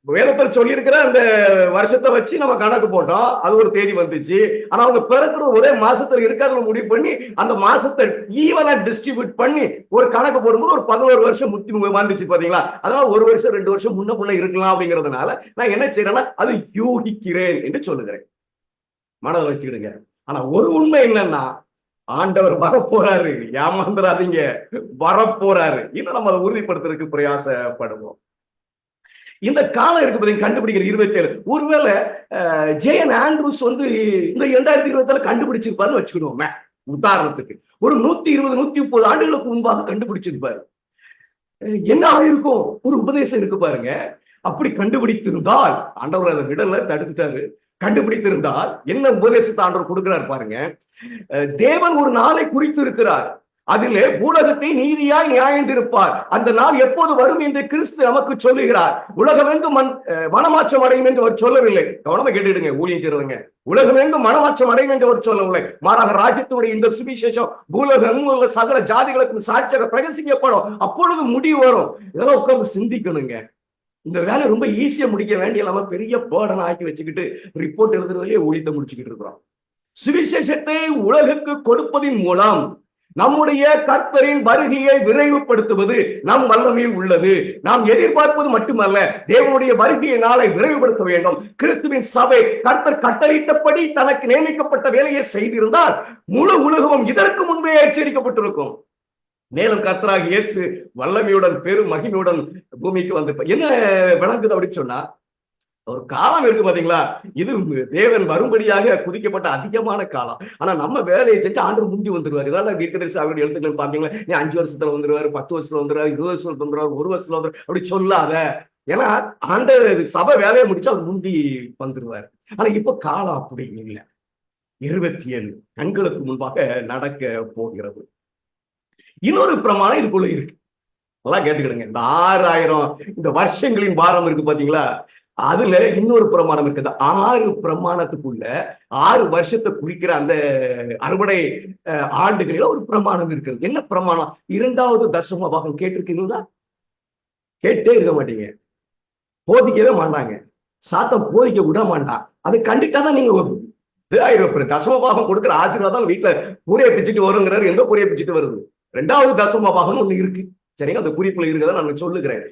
வேதத்தில் சொல்லி இருக்கிற அந்த வருஷத்தை வச்சு நம்ம கணக்கு போட்டோம், அது ஒரு தேதி வந்துச்சு. ஆனா அவங்க பிறக்கிற ஒரே மாசத்துல இருக்காதுன்னு முடிவு பண்ணி அந்த மாசத்தை ஈவனா டிஸ்ட்ரிபியூட் பண்ணி ஒரு கணக்கு போடும்போது ஒரு 11 வருஷம் வந்துச்சு பாத்தீங்களா. அதனால 1 வருஷம் 2 வருஷம் முன்ன பின்ன இருக்கலாம் அப்படிங்கிறதுனால நான் என்ன செய்யறேன்னா அது யூகிக்கிறேன் என்று சொல்லுகிறேன். மனதை வச்சுக்கிடுங்க. ஆனா ஒரு உண்மை என்னன்னா, ஆண்டவர் வரப்போறாரு, ஏமாந்துடாதீங்க, வரப்போறாரு. இன்னும் நம்ம அதை உறுதிப்படுத்துறதுக்கு பிரயாசப்படுவோம். இந்த காலம் இருக்கு பார்த்தீங்க, கண்டுபிடிக்கிற 27. ஒருவேளை ஜேஎன் ஆண்ட்ரூஸ் வந்து இந்த 2027 கண்டுபிடிச்சிருப்பாருன்னு வச்சுக்கணுமே. உதாரணத்துக்கு ஒரு 120 130 ஆண்டுகளுக்கு முன்பாக கண்டுபிடிச்சிருப்பாரு. என்ன ஆயிருக்கும்? ஒரு உபதேசம் இருக்கு பாருங்க. அப்படி கண்டுபிடித்திருந்தால், ஆண்டவர் அதை விடல, தடுத்துட்டாரு. கண்டுபிடித்திருந்தால் என்ன உபதேசத்தை ஆண்டவர் கொடுக்கிறார் பாருங்க. தேவன் ஒரு நாளை குறித்து இருக்கிறார், அதிலே பூலகத்தை நீதியாய் நியாயந்திருப்பார். அந்த நாள் எப்போது வரும் என்று கிறிஸ்து நமக்கு சொல்லுகிறார். உலகமெங்கும் மனமாற்றம் அடையும் என்று அவர் சொல்லவில்லை. கவனமா கேட்டுடுங்க ஊழியம் செய்றவங்க. உலகமெங்கும் மனமாற்றம் அடையும் என்று அவர் சொல்லவில்லை. மாறாக ராஜ்யத்துடைய இந்த சுவிசேஷம் பூலகம் உள்ள சகல ஜாதிகளுக்கும் சாட்சியாக பிரகசிக்கப்படும். அப்பொழுது முடிவு வரும். இதெல்லாம் உட்கார்ந்து சிந்திக்கணுங்க. இந்த வேலை ரொம்ப ஈஸியா முடிக்க வேண்டிய நம்ம பெரிய பேர்டன் ஆக்கி வச்சுக்கிட்டு ரிப்போர்ட் எழுதுறதுலயே ஊழியத்தை முடிச்சுக்கிட்டு இருக்கிறோம். சுவிசேஷத்தை உலகுக்கு கொடுப்பதின் மூலம் நம்முடைய கர்த்தரின் வருகையை விரைவுபடுத்துவது நம் வல்லமையில் உள்ளது. நாம் எதிர்பார்ப்பது மட்டுமல்ல, தேவனுடைய வருகையை நாளை விரைவுபடுத்த வேண்டும். கிறிஸ்துவின் சபை கர்த்தர் கட்டளையிட்டபடி தனக்கு நியமிக்கப்பட்ட வேலையை செய்திருந்தால் முழு உலகமும் இதற்கு முன்பே எச்சரிக்கப்பட்டிருக்கும். மேலும் கர்த்தராகிய இயேசு வல்லமையுடன் பெரும் மகிமையுடன் பூமிக்கு வந்து என்ன விளங்குது அப்படின்னு சொன்னா, ஒரு காலம் இருக்கு பாத்தீங்களா, இது தேவன் வரும்படியாக குதிக்கப்பட்ட அதிகமான காலம். ஆனா நம்ம வேலையை செஞ்சு ஆண்டு முந்தி வந்துருவாரு. இதெல்லாம் தீர்க்கதரிசி அவருடைய எழுத்துக்கள் பாத்தீங்களா, நீ 5 வருஷத்துல வந்துருவாரு, 10 வருஷத்துல வந்துருவாரு, 20 வருஷத்துல வந்துருவாரு, 1 வருஷத்துல வந்துரு, அப்படி சொல்லாத. ஏன்னா ஆண்டு சபை வேலையை முடிச்சு அவர் முந்தி வந்துருவாரு. ஆனா இப்ப காலம் அப்படி இல்லை. 27 கண்களுக்கு முன்பாக நடக்க போகிறது. இன்னொரு பிரமாணம் இதுக்குள்ள இருக்கு, நல்லா கேட்டுக்கிடுங்க. இந்த 6000 இந்த வருஷங்களின் பாரம் இருக்கு பாத்தீங்களா, அதுல இன்னொரு பிரமாணம் இருக்குது. 6 பிரமாணத்துக்குள்ள 6 வருஷத்தை குறிக்கிற அந்த அறுவடை ஆண்டுகளில் ஒரு பிரமாணம் இருக்கிறது. என்ன பிரமாணம்? 2வது தசம பாகம் கேட்டிருக்கீங்களா? கேட்டே இருக்க மாட்டீங்க, போதிக்கவே மாட்டாங்க, சாத்தம் போதிக்க விட மாட்டான். அதை கண்டுட்டாதான் நீங்க தசம பாகம் கொடுக்குற ஆசீர்வாதம் வீட்டுல கூரையை பிச்சுட்டு வருங்கிறாரு. எந்த கூரையை பிச்சுட்டு வருது? 2வது தசம பாகம் ஒண்ணு இருக்கு, சரிங்க? அந்த குறிப்புல இருக்கிறத நான் சொல்லுகிறேன்.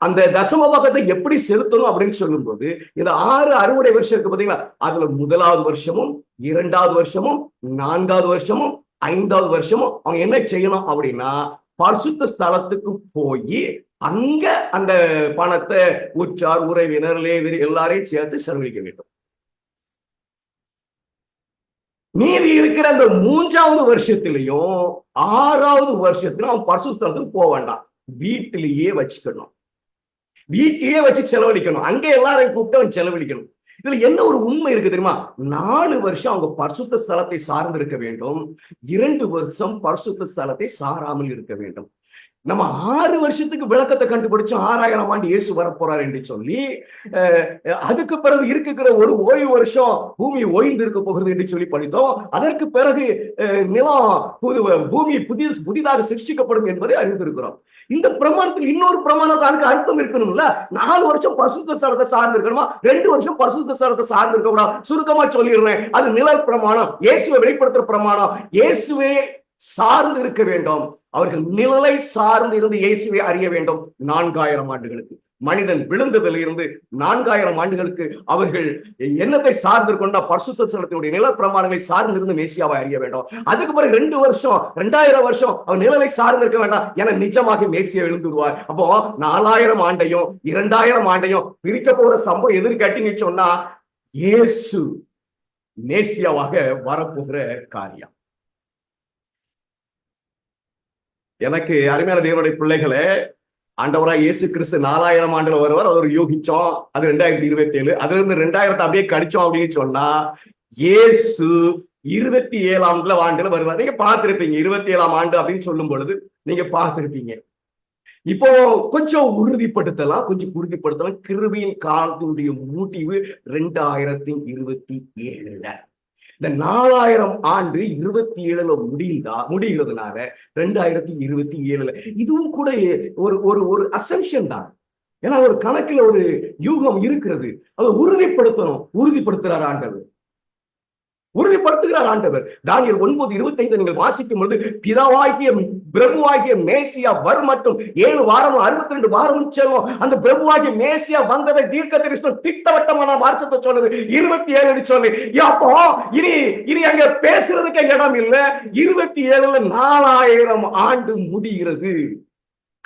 அந்த தசம பாகத்தை எப்படி செலுத்தணும் அப்படின்னு சொல்லும் போது இந்த 6 அறுவடை வருஷம் இருக்கு பாத்தீங்களா, அதுல 1வது வருஷமும் 2வது வருஷமும் 4வது வருஷமும் 5வது வருஷமும் அவங்க என்ன செய்யணும் அப்படின்னா, பரிசுத்த ஸ்தலத்துக்கு போய் அங்க அந்த பணத்தை உற்றார் உறவினர் லேவியர் எல்லாரையும் சேர்த்து செலவழிக்க வேண்டும். மீதி இருக்கிற அந்த 3வது வருஷத்திலையும் 6வது வருஷத்துல அவன் பரிசுத்த ஸ்தலத்துக்கு போக வேண்டாம், வீட்டிலேயே வச்சுக்கணும், வீட்டிலேயே வச்சு செலவழிக்கணும். அங்க எல்லாரையும் கூப்பிட்டு அவன் செலவழிக்கணும். இதுல என்ன ஒரு உண்மை இருக்கு தெரியுமா? 4 வருஷம் அவங்க பரிசுத்த ஸ்தலத்தை சார்ந்து இருக்க வேண்டும், 2 வருஷம் பரிசுத்த ஸ்தலத்தை சாராமல் இருக்க வேண்டும். நம்ம 6 வருஷத்துக்கு விளக்கத்தை கண்டுபிடிச்சோம், 6000 ஆண்டு இயேசு வரப்போறார் என்று சொல்லி. அதுக்கு பிறகு இருக்கிற ஒரு ஓய்வு வருஷம் பூமி ஓய்ந்து இருக்க போகிறது என்று சொல்லி படித்தோம். அதற்கு பிறகு நிலம் பூமி புதிதாக சிருஷ்டிக்கப்படும் என்பதை அறிந்திருக்கிறோம். இந்த பிரமாணத்தில் இன்னொரு பிரமாணத்துக்கு அர்த்தம் இருக்கணும்ல. 4 வருஷம் பரிசுத்த ஸ்தலத்தை சார்ந்து இருக்கணுமா, 2 வருஷம் பரிசுத்த ஸ்தலத்தை சார்ந்து இருக்க கூடாது. சுருக்கமா சொல்லிடுறேன், அது நிழல் பிரமாணம், இயேசுவை வெளிப்படுத்துற பிரமாணம். இயேசுவே சார்ந்து இருக்க வேண்டும். அவர்கள் நிழலை சார்ந்து இருந்து இயேசுவை அறிய வேண்டும். 4000 ஆண்டுகளுக்கு மனிதன் விழுந்ததில் இருந்து 4000 ஆண்டுகளுக்கு அவர்கள் என்னத்தை சார்ந்து கொண்டா, பரிசுத்த ஸ்தலத்தினுடைய நிழல் பிரமாணங்களை சார்ந்து இருந்து மேசியாவை அறிய வேண்டும். அதுக்கு பிறகு 2 வருஷம் 2000 வருஷம் அவர் நிழலை சார்ந்து இருக்க வேண்டாம், என நிஜமாக மேசியா எழுந்துருவார். அப்போ 4000 ஆண்டையும் 2000 ஆண்டையும் பிரிக்க போற சம்பவம் எதிர்த்து கேட்டீங்கன்னு சொன்னா, இயேசு மேசியாவாக வரப்போகிற காரியம். எனக்கு அருமையான தேவனுடைய பிள்ளைகளே, ஆண்டவராய் இயேசு கிறிஸ்து 4000 ஆண்டுல வருவார். அது ஒரு யூகிச்சோம். அது 2027. அதுல இருந்து 2000 அப்படியே கடிச்சோம் அப்படின்னு சொன்னா, இயேசு 27ஆம் ஆண்டுல வருவார். நீங்க பார்த்திருப்பீங்க. 27ஆம் ஆண்டு அப்படின்னு சொல்லும் பொழுது நீங்க பார்த்திருப்பீங்க. இப்போ கொஞ்சம் உறுதிப்படுத்தலாம். கிருபையின் காலத்தினுடைய முடிவு 2027. இந்த 4000 ஆண்டு 27ல முடிகிறதுனால 2027. இதுவும் கூட ஒரு ஒரு ஒரு அசம்ஷன் தான். ஏன்னா ஒரு கணக்குல ஒரு யூகம் இருக்கிறது. அதை உறுதிப்படுத்துறார் ஆண்டவர். தானியேல் 9:25 நீங்கள் வாசிக்கும் பொழுது, பிதாவாகிய பிரபுவாகிய மேசியா மட்டும் 7 வாரமும் 62 வாரமும் செல்லும். அந்த பிரபுவாகிய மேசியா வந்ததை தீர்க்கதரிசனம் திட்டவட்டமான வார்த்தை சொல்லுது. 27 சொல்லி அப்போ இனி அங்க பேசுறதுக்கு இடம் இல்ல. 27ல 4000 ஆண்டு முடிகிறது.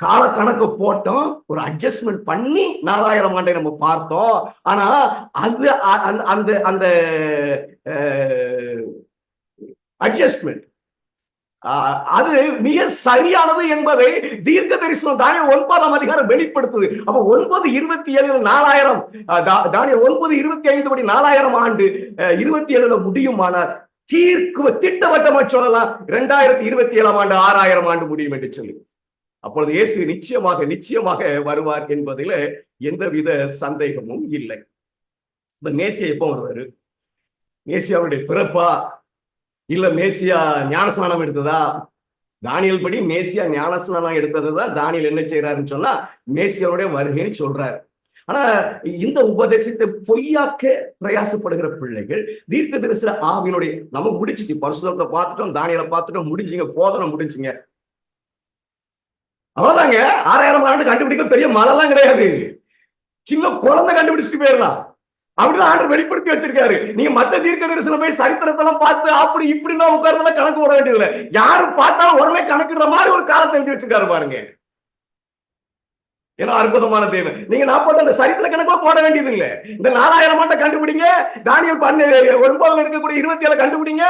கால கணக்கு போட்டோம், ஒரு அட்ஜஸ்ட்மெண்ட் பண்ணி 4000 ஆண்டை நம்ம பார்த்தோம். ஆனா அது அந்த அந்த அட்ஜஸ்ட்மெண்ட் அது மிக சரியானது என்பதை தீர்க்க தரிசனம் தானியேல் 9ஆம் அதிகாரம் வெளிப்படுத்துது. அப்ப 9:27 4000, தானியேல் 9:25 படி 4000 ஆண்டு 27ல முடியுமானால் திட்டவட்டமா சொல்லலாம் 2027ஆம் ஆண்டு 6000 ஆண்டு முடியும் என்று சொல்லி. அப்பொழுது இயேசு நிச்சயமாக வருவார் என்பதில் எந்தவித சந்தேகமும் இல்லை. இந்த மேசியா எப்போ வருவாரு? மேசியாவுடைய பிறப்பா இல்ல மேசியா ஞானஸ்நானம் எடுத்ததா? தானியேல் படி மேசியா ஞானஸ்நானம் எடுத்ததுதான் தானியேல் என்ன செய்யறாருன்னு சொன்னா மேசியாவுடைய வருகைன்னு சொல்றாரு. ஆனா இந்த உபதேசத்தை பொய்யாக்க பிரயாசப்படுகிற பிள்ளைகள் தீர்க்க தரிசன ஆவியினுடைய நம்ம முடிச்சுட்டு பரிசுத்தத்தை பார்த்துட்டோம், தானியேலை பார்த்துட்டோம், முடிஞ்சுங்க, போதனை முடிஞ்சுங்க. அவ்வளவுதாங்க. 6000 ஆண்டு கண்டுபிடிக்க பெரிய மலைலாம் கிடையாது. சின்ன குழந்தை கண்டுபிடிச்சிட்டு போயிடலாம். அப்படிதான் ஆண்டு வெளிப்படுத்தி வச்சிருக்காரு. நீங்க மத்த தீர்க்க தரிசனம் போய் சரித்திரத்தெல்லாம் பார்த்து அப்படி இப்படின்னா உட்கார்ந்து கணக்கு போட வேண்டியதில்லை. யாரும் பார்த்தாலும் உடனே கணக்கிடுற மாதிரி ஒரு காலத்தை எழுதி வச்சிருக்காரு பாருங்க. ஏன்னா அற்புதமான தேவன். நீங்க நான் போட்ட அந்த சரித்திர கணக்குல போட வேண்டியது இல்லை. இந்த 4000 ஆண்டை கண்டுபிடிங்க. தானியேல் 9ல இருக்கக்கூடிய 27 கண்டுபிடிங்க.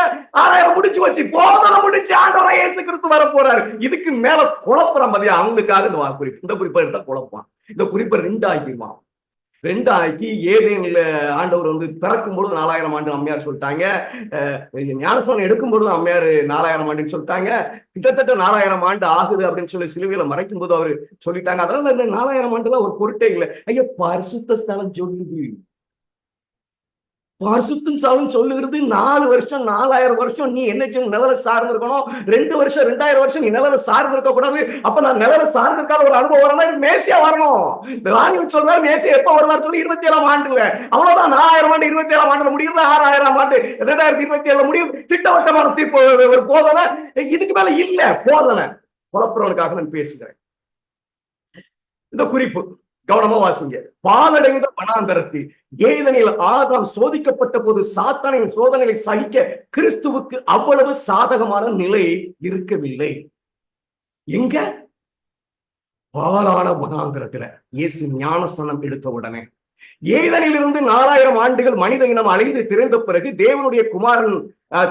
6000 முடிச்சு வச்சு போதனை முடிச்சு ஆண்டவராய் இயேசு கிறிஸ்து வர போறாரு. இதுக்கு மேல குழப்பம் மதியம் அவங்களுக்காக இந்த குறிப்பை எடுத்தா குழப்பம். இந்த குறிப்பை 2 ஆக்கிடுவான். 2 ஆக்கி ஏதேனில் ஆண்டவர் வந்து பிறக்கும் பொழுது 4000 ஆண்டு அம்மையார் சொல்லிட்டாங்க. ஞானஸ்நானம் எடுக்கும் பொழுது அம்மையார் 4000 ஆண்டுன்னு சொல்லிட்டாங்க. கிட்டத்தட்ட 4000 ஆண்டு ஆகுது அப்படின்னு சொல்லி சிலுவையில மறைக்கும் போது அவரு சொல்லிட்டாங்க. அதனால இந்த 4000 ஆண்டுலாம் ஒரு பொருட்டே இல்லை. ஐயா, பரிசுத்த ஸ்தலம் சொல்லுது. பரிசுத்தம் ஸ்தலம் சொல்லுகிறது 4 வருஷம் 4000 வருஷம் நீ என்ன நிழல சார்ந்து இருக்கணும். 2 வருஷம் 2000 வருஷம் நீ நிழல சார்ந்து இருக்க கூடாது. அப்ப நான் நிழல சார்ந்திருக்காத ஒரு அனுபவம் வரணும். மேசியா வரணும். தானியேல் சொல்றாரு மேசியா எப்ப வருவார் சொல்லி 27ஆம் ஆண்டுல. அவ்வளவுதான். 4000 ஆண்டு 27ஆம் ஆண்டுல முடியுது. 6000ஆம் ஆண்டு 2027 முடியுது. திட்டவட்டமான தீர்ப்பு ஒரு போதனை. இதுக்கு மேல இல்ல போதனை. குழப்பறவனுக்காக நான் பேசுகிறேன். இந்த குறிப்பு கவனமா வாசிங்க. பாலடைந்த வனாந்தரத்தில் ஏதெனில் ஆதாம் சோதிக்கப்பட்ட போது சாத்தானின் சோதனைகளை சகிக்க கிறிஸ்துவுக்கு அவ்வளவு சாதகமான நிலை இருக்கவில்லை. எங்க? பாலான வனாந்தரத்துல இயேசு ஞானஸ்நானம் எடுத்த உடனே ஏதனிலிருந்து 4000 ஆண்டுகள் மனித இனம் அலைந்து திறந்த பிறகு தேவனுடைய குமாரன்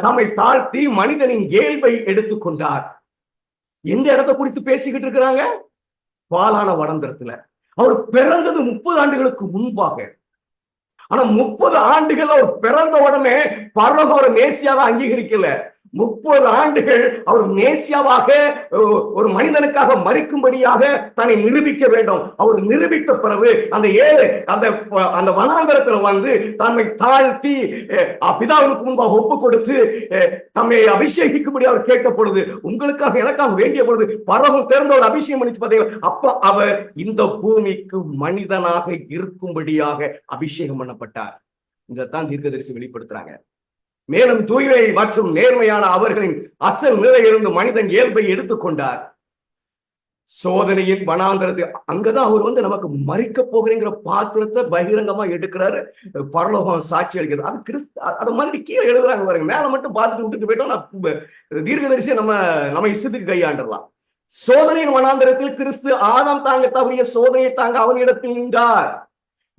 தம்மை தாழ்த்தி மனிதனின் இயல்பை எடுத்துக்கொண்டார். எந்த இடத்தை குறித்து பேசிக்கிட்டு இருக்கிறாங்க? பாலான வனாந்தரத்துல. அவர் பிறந்தது 30 ஆண்டுகளுக்கு முன்பாக. ஆனா 30 ஆண்டுகள் அவர் பிறந்த உடனே பரலோகம் அவர் மேசியாவை அங்கீகரிக்கல. 30 ஆண்டுகள் அவர் மேசியாவாக ஒரு மனிதனுக்காக மறிக்கும்படியாக தன்னை நிரூபிக்க வேண்டும். அவர் நிரூபித்த பிறகு அந்த வனாந்தரத்துல வந்து தன்னை தாழ்த்தி பிதாவுக்கு முன்பாக ஒப்பு கொடுத்து தம்மை அபிஷேகிக்கும்படி அவர் கேட்ட பொழுது, உங்களுக்காக எனக்காக வேண்டிய பொழுது பரலோகம் திறந்த ஒரு அபிஷேகம் பண்ணிச்சு பார்த்தீங்களா? அப்ப அவர் இந்த பூமிக்கு மனிதனாக இருக்கும்படியாக அபிஷேகம் பண்ணப்பட்டார். இதைத்தான் தீர்க்கதரிசி வெளிப்படுத்துறாங்க. மேலும் தூய்மை மற்றும் நேர்மையான அவர்களின் அசல் நிலையிலிருந்து மனிதன் இயல்பை எடுத்துக்கொண்டார். சோதனையின் வனாந்தரத்தில் அங்கதான் அவர் வந்து நமக்கு மறிக்க போகிறேங்கிற பாத்திரத்தை பகிரங்கமா எடுக்கிறாரு. பரலோகம் சாட்சி அளிக்கிறது. அது அதை மாதிரி கீழே எழுதுறாங்க பாருங்க. மேல மட்டும் பார்த்துட்டு விட்டுட்டு போயிட்டோம். தீர்க்கதரிசியை நம்ம இஷ்டத்துக்கு கையாண்டலாம். சோதனையின் வனாந்தரத்தில் கிறிஸ்து ஆதாம் தாங்க தவறிய சோதனையை தாங்க அவனிடத்தில் நின்றார்.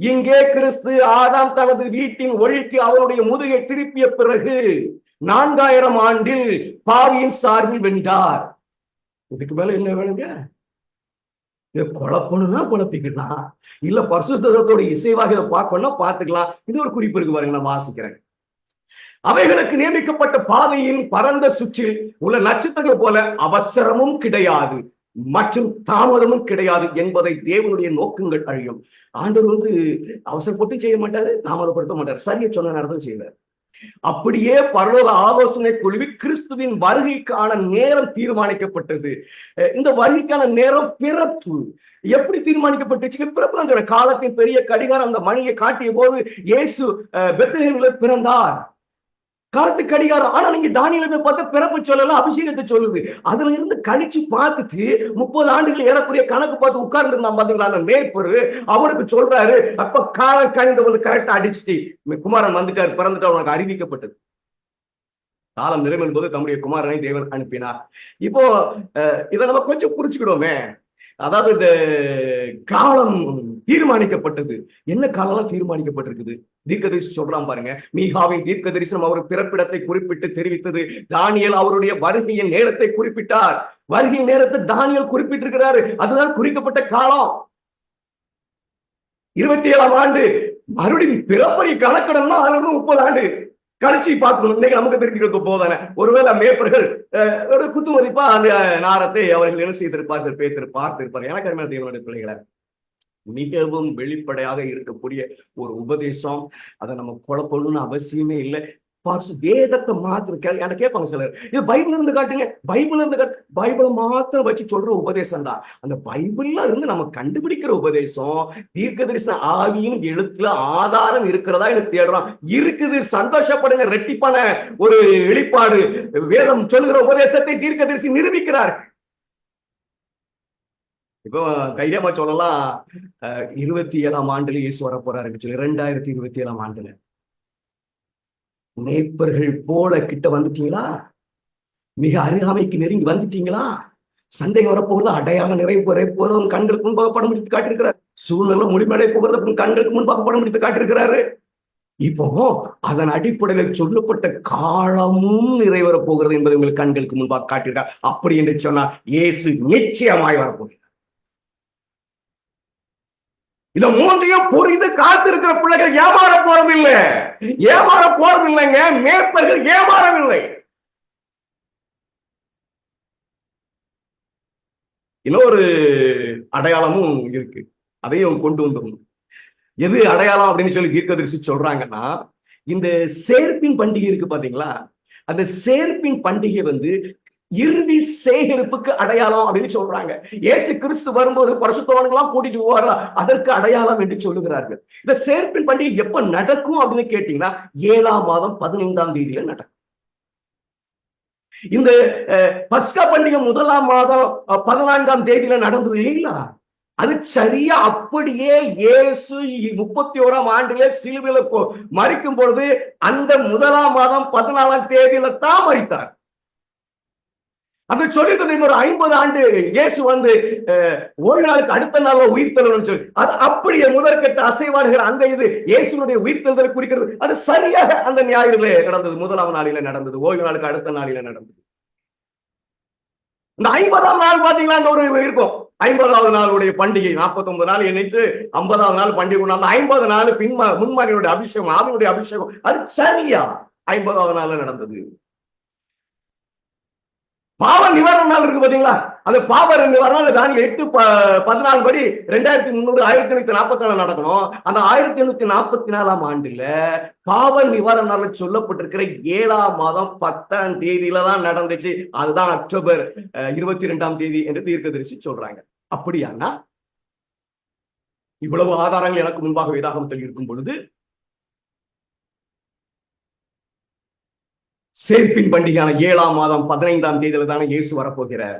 இங்கே கிறிஸ்து ஆதாம் தனது வீட்டின் ஒழிக்கு அவனுடைய முதுகை திருப்பிய பிறகு 4000 ஆண்டில் பாவியின் சார்பில் வென்றார். இதுக்கு மேல என்ன வேணுங்க? இதை குழப்பணும்னா குழப்பிக்கலாம், இல்ல பரிசுத்தத்தோட இசைவாக இதை பார்க்கணும்னா பார்த்துக்கலாம். இது ஒரு குறிப்பு இருக்கு பாருங்க, நான் வாசிக்கிறேன். அவைகளுக்கு நியமிக்கப்பட்ட பாதையின் பரந்த சுற்றில் உள்ள நட்சத்திரங்கள் போல அவசரமும் கிடையாது மற்றும் தாமதமும் கிடையாது என்பதை தேவனுடைய நோக்கங்கள் அழியும். ஆண்டவர் அவசரப்பட்டு செய்ய மாட்டாரு, தாமதப்படுத்த மாட்டாரு, சரியா சொன்ன நேரத்தில் செய்வார். அப்படியே பரலோக ஆலோசனை குழுவில் கிறிஸ்துவின் வருகைக்கான நேரம் தீர்மானிக்கப்பட்டது. இந்த வருகைக்கான நேரம் பிறப்பு எப்படி தீர்மானிக்கப்பட்டுச்சு? பிறப்பு தான் சொல்ற. காலத்தின் பெரிய கடிகாரம் அந்த மணியை காட்டிய போது இயேசு பெத்லகேமில் பிறந்தார். காலத்து கடிகாரம். ஆனா நீங்க தானியேலை பார்த்து பிறப்பு சொல்லல, அபிஷேகத்தை சொல்லுது. அதுல இருந்து கணிச்சு பார்த்துட்டு 30 ஆண்டுகள் ஏறக்குறைய கணக்கு பார்த்து உட்கார்ந்து இருந்தான் பாத்தீங்களா அந்த மேய்ப்பரு. அவருக்கு சொல்றாரு, அப்ப காலம் கணிந்து கரெக்டா அடிச்சுட்டு குமாரன் வந்துட்டாரு, பிறந்துட்டு அவனுக்கு அறிவிக்கப்பட்டது. காலம் நிறைவேறும் போது தம்முடைய குமாரனை தேவன் அனுப்பினார். இப்போ இதை நம்ம கொஞ்சம் புரிச்சுக்கிடுவோமே. அதாவது இந்த காலம் தீர்மானிக்கப்பட்டது. என்ன காலம் தீர்மானிக்கப்பட்டிருக்குது? தீர்க்கதரிசி சொல்றான் பாருங்க. மீகாவின் தீர்க்க தரிசனம் அவர் பிறப்பிடத்தை குறிப்பிட்டு தெரிவித்தது. தானியேல் அவருடைய வருகையின் நேரத்தை குறிப்பிட்டார். வருகையின் நேரத்தை தானியேல் குறிப்பிட்டிருக்கிறாரு. அதுதான் குறிக்கப்பட்ட காலம். 27ஆம் ஆண்டு மறுபடியும் பிறப்பை கணக்கிடம்னா 30 ஆண்டு கழிச்சு பார்க்கணும். இன்னைக்கு நமக்கு தெரிஞ்சுக்கிறது போதானே. ஒருவேளை மேய்ப்பர்கள் ஒரு குத்துமதிப்பா அந்த நாரத்தை அவர்கள் என்ன செய்திருப்பார்கள், பார்த்திருப்பார்கள். எனக்கு அருமையான தேவனுடைய பிள்ளைகளை, மிகவும் வெளிப்படையாக இருக்கக்கூடிய ஒரு உபதேசம். அதை நம்ம குழப்பணும்னு அவசியமே இல்லை. வேதத்தை மாத்திரம் கேட்பாங்க சிலர், இது பைபிள் இருந்து காட்டுங்க, பைபிள் இருந்து காட்டு. பைபிளை மாத்திரம் வச்சு சொல்ற உபதேசம் தான். அந்த பைபிள்ல இருந்து நம்ம கண்டுபிடிக்கிற உபதேசம் தீர்க்க தரிசன ஆவியின் எழுத்துல ஆதாரம் இருக்கிறதா எனக்கு தேடுறோம். இருக்குது, சந்தோஷப்படுங்க. ரெட்டிப்பான ஒரு வெளிப்பாடு. வேதம் சொல்லுகிற உபதேசத்தை தீர்க்க தரிசி நிரூபிக்கிறார். இப்போ தைரியமா சொல்லலாம், 27ஆம் ஆண்டுல இயேசு வர போறாருன்னு சொல்லி. 2027ஆம் ஆண்டுல மேய்ப்பர்கள் போல கிட்ட வந்துட்டீங்களா? மிக அருகாமைக்கு நெருங்கி வந்துட்டீங்களா? சந்தேகம் வரப்போகுது, அடையாளம் நிறைய போறதும் கண்களுக்கு முன்பாக படம் முடித்து காட்டிருக்கிறார். சூழ்நிலை முழுமையடை போகிறது கண்களுக்கு முன்பாக படம் முடித்து காட்டிருக்கிறாரு. இப்போ அதன் அடிப்படையில் சொல்லப்பட்ட காலமும் நிறைவேற போகிறது என்பதை உங்களுக்கு கண்களுக்கு முன்பாக காட்டியிருக்கார். அப்படி என்று சொன்னா இயேசு நிச்சயமாய் வரப்போகிறார். இத மூன்றையும் புரிந்து காத்திருக்கிற பிள்ளைகள் ஏமாற போறதில்லை. ஏமாற போறதில்லைங்க. மேய்ப்பர்கள் ஏமாறவில்லை. இன்னொரு அடையாளமும் இருக்கு, அதையும் கொண்டு வந்துடும். எது அடையாளம் அப்படின்னு சொல்லி தீர்க்கதரிசி சொல்றாங்கன்னா, இந்த சேர்ப்பின் பண்டிகை இருக்கு பாத்தீங்களா, அந்த சேர்ப்பின் பண்டிகை இறுதி சேகரிப்புக்கு அடையாளம் அப்படின்னு சொல்றாங்க. இயேசு கிறிஸ்து வரும்போது பரிசுத்தவான்களாம் கூட்டிட்டு போவாரா, அதற்கு அடையாளம் என்று சொல்லுகிறார்கள். இந்த சேர்ப்பின் பண்டிகை எப்ப நடக்கும் அப்படின்னு கேட்டீங்கன்னா 7ஆம் மாதம் 15ஆம் தேதியில நடக்கும். இந்த பஸ்கா பண்டிகை 1ஆம் மாதம் 14ஆம் தேதியில நடந்தது இல்லைங்களா? அது சரியா அப்படியே இயேசு 31ஆம் ஆண்டிலே சிலுவையில மரிக்கும் பொழுது அந்த 1ஆம் மாதம் 14ஆம் தேதியில தான் மரித்தார். அப்படி சொல்லிட்டு ஒரு 50 ஆண்டு இயேசு ஒரு நாளுக்கு அடுத்த நாள்ல உயிர்த்தெழுதல் சொல்லி, அது அப்படியே முதற்கட்ட அசைவாடுகிற அந்த இது இயேசுனுடைய உயிர்த்தெழுதலை குறிக்கிறது. அது சரியாக அந்த ஞாயிறிலே நடந்தது. 1ஆம் நாளில நடந்தது, ஓய்வு நாளுக்கு அடுத்த நாளில நடந்தது. இந்த 50ஆம் நாள் பாத்தீங்கன்னா அந்த ஒரு இருக்கும். 50வது நாளுடைய பண்டிகை 49 நாள் எண்ணிட்டு 50வது நாள் பண்டிகை. அந்த 50 நாள் முன்மாரியுடைய அபிஷேகம், ஆவியுடைய அபிஷேகம், அது சரியா 50வது நாள்ல நடந்தது. பாவ நிவாரண நாள் இருக்கு பாத்தீங்களா, அந்த பாவ நிவாரண நாள் 8-14 படி 2300 1844 நடக்கணும். அந்த 1844ஆம் ஆண்டுல பாவ நிவாரண நாள் சொல்லப்பட்டிருக்கிற 7ஆம் மாதம் 10ஆம் தேதியில தான் நடந்துச்சு. அதுதான் அக்டோபர் 22ஆம் தேதி என்று தீர்க்கதரிசி சொல்றாங்க. அப்படியானா இவ்வளவு ஆதாரங்கள் எனக்கு முன்பாக வேதாகமத்தில் இருக்கும் பொழுது சேர்ப்பின் பண்டிகையான 7ஆம் மாதம் 15ஆம் தேதியில தானே இயேசு வரப்போகிறார்.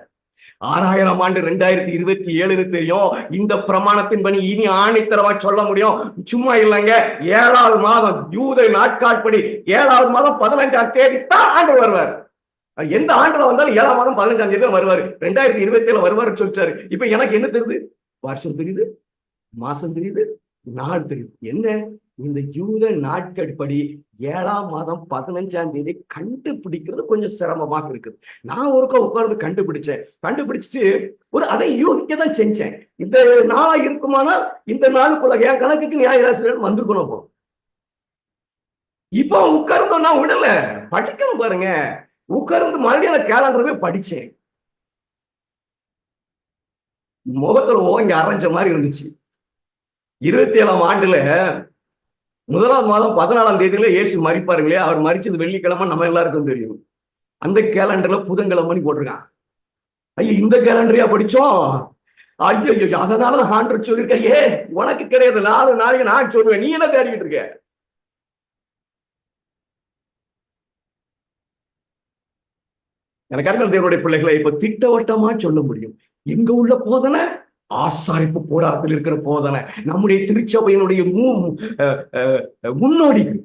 6000ஆம் ஆண்டு 2027 தெரியும். இந்த பிரமாணத்தின்படி இனி ஆணித்தரமா சொல்ல முடியும். சும்மா இல்லைங்க. 7ஆவது மாதம் யூத நாட்காட்படி 7ஆவது மாதம் 15ஆம் தேதி தான் ஆண்டு வருவார். எந்த ஆண்டுல வந்தாலும் 7ஆம் மாதம் 15ஆம் தேதி வருவாரு. 2027 வருவாரு சொல்லிட்டாரு. இப்ப எனக்கு என்ன தெரியுது? வருஷம் தெரியுது, மாசம் தெரியுது, நாள் தெரியுது. என்ன இந்த யூத நாட்கள்படி 7ஆம் மாதம் 15ஆம் தேதி கண்டுபிடிக்கிறது கொஞ்சம் சிரமமாக இருக்குது. நான் ஒருக்கா உட்கார்ந்து கண்டுபிடிச்சிட்டு அதை யூகிக்கதான் செஞ்சேன். இந்த நாளா இருக்குமானால் இந்த நாளுக்குள்ள என் கணக்குக்கு நியாயராசிரியர் வந்திருக்கணும். போ இப்ப உட்கார்ந்தோம், நான் விடல, படிக்கணும் பாருங்க. உட்கார்ந்து மறுபடியும் அந்த கேலண்டரவே படிச்சேன். முகத்துல ஓங்கி அரைஞ்ச மாதிரி இருந்துச்சு. 27ஆம் ஆண்டுல 1ஆம் மாதம் 14ஆம் தேதியில இயேசு மரிப்பாருங்களே, அவர் மரிச்சது வெள்ளிக்கிழமை நம்ம எல்லாருக்கும் தெரியும். அந்த கேலண்டர்ல புதன்கிழமைன்னு போட்டிருக்கான். ஐயோ, இந்த கேலண்டரையா படிச்சோம்? ஐயோ, அதனாலதான் ஆண்டவர் சொல்லிருக்கையே, உனக்கு கிடையாது, 4 நாளைக்கு நான் சொல்லுவேன், நீ என்ன தேடிக்கிட்டு இருக்க? எனக்கு அருமையான தேவனுடைய பிள்ளைகளை இப்ப திட்டவட்டமா சொல்ல முடியும். எங்க உள்ள போதனை? ஆசாரிப்பு கூடாரத்தில் இருக்கிற போதனை. நம்முடைய திருச்சபையினுடைய முன்னோடிகள்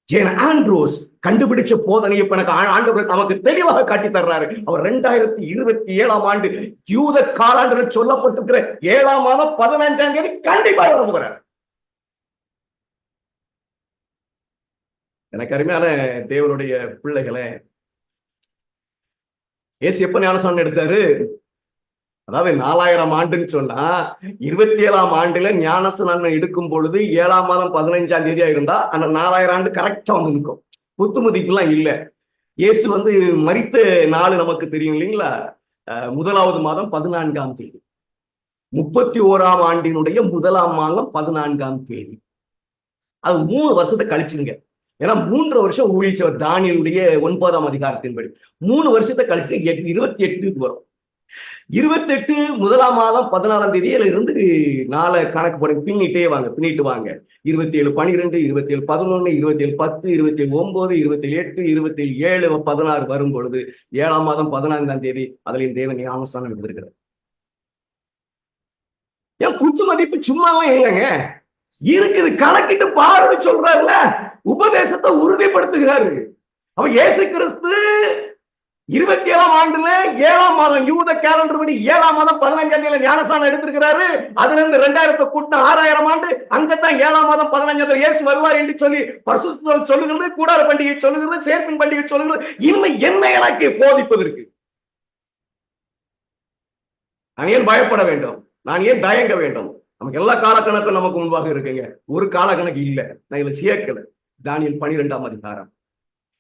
ஜேன் ஆண்ட்ரூஸ் கண்டுபிடிச்ச போதனை இப்ப எனக்கு ஆண்டவர் நமக்கு தெளிவாக காட்டி தர்றாரு. அவர் 2027ஆம் ஆண்டு யூத காலாண்டு சொல்லப்பட்டிருக்கிற 7ஆம் மாதம் 15ஆம் தேதி கண்டிப்பாக வர போகிறார். எனக்கு அருமையான தேவனுடைய பிள்ளைகளை, இயேசு எப்ப ஞானஸ்நானம் எடுத்தாரு? அதாவது 4000 ஆண்டுன்னு சொன்னா 27ஆம் ஆண்டுல ஞானஸ்நானம் எடுக்கும் பொழுது 7ஆம் மாதம் 15ஆம் தேதியா இருந்தா அந்த 4000 ஆண்டு கரெக்டா வந்து நிற்கும். புத்து மதிப்புலாம் இல்ல. இயேசு மரித்த நாள் நமக்கு தெரியும் இல்லைங்களா? 1ஆவது மாதம் 14ஆம் தேதி, 31ஆம் ஆண்டினுடைய 1ஆம் மாதம் 14ஆம் தேதி. அது 3 வருஷத்தை கழிச்சுங்க. ஏன்னா 3 வருஷம் ஊழிச்சவர் தானியேலுடைய 9ஆம் அதிகாரத்தின்படி 3 வருஷத்தை கழிச்சு 28 வரும். 28 1ஆம் மாதம் 14ஆம் தேதியில இருந்து நாளை கணக்கு போட பின்னிட்டு வாங்க. 27 12 27 11 27 10 27 9 27 8 27 16 வரும் பொழுது 7ஆம் மாதம் 14ஆம் தேதி அதுல தேவன் ஞானஸ்நானம் எடுத்திருக்கிறார். ஏன் குத்து மதிப்பு சும்மாவும் இல்லைங்க, இருக்குது. கணக்கிட்டு பாருன்னு சொல்றாருல, உபதேசத்தை உறுதிப்படுத்துகிறாரு. அப்ப இயேசு கிறிஸ்து 27ஆம் ஆண்டுல 7ஆம் மாதம் யூத கேலண்டர் படி 7ஆம் மாதம் 15ஆம் தேதியில ஞானஸ்நானம் எடுத்திருக்கிறாரு. அதுல இருந்து 2000 கூட்டம் 6000 ஆண்டு அங்கத்தான் 7ஆம் மாதம் 15ஆம் தேதி இயேசு வருவார் என்று சொல்லி பரிசுத்தம் சொல்லுகிறது, கூடார பண்டிகை சொல்லுகிறது, சேர்ப்பின் பண்டிகை சொல்லுகிறது. இன்னும் என்ன எனக்கு போதிப்பதற்கு? நான் ஏன் பயப்பட வேண்டும்? நான் ஏன் தயங்க வேண்டும்? நமக்கு எல்லா காலக்கணக்கும் நமக்கு முன்பாக இருக்குங்க. ஒரு காலக்கணக்கு இல்ல, நான் இதுல சேர்க்கல. தானியேல் 12ஆம் அதிகாரம்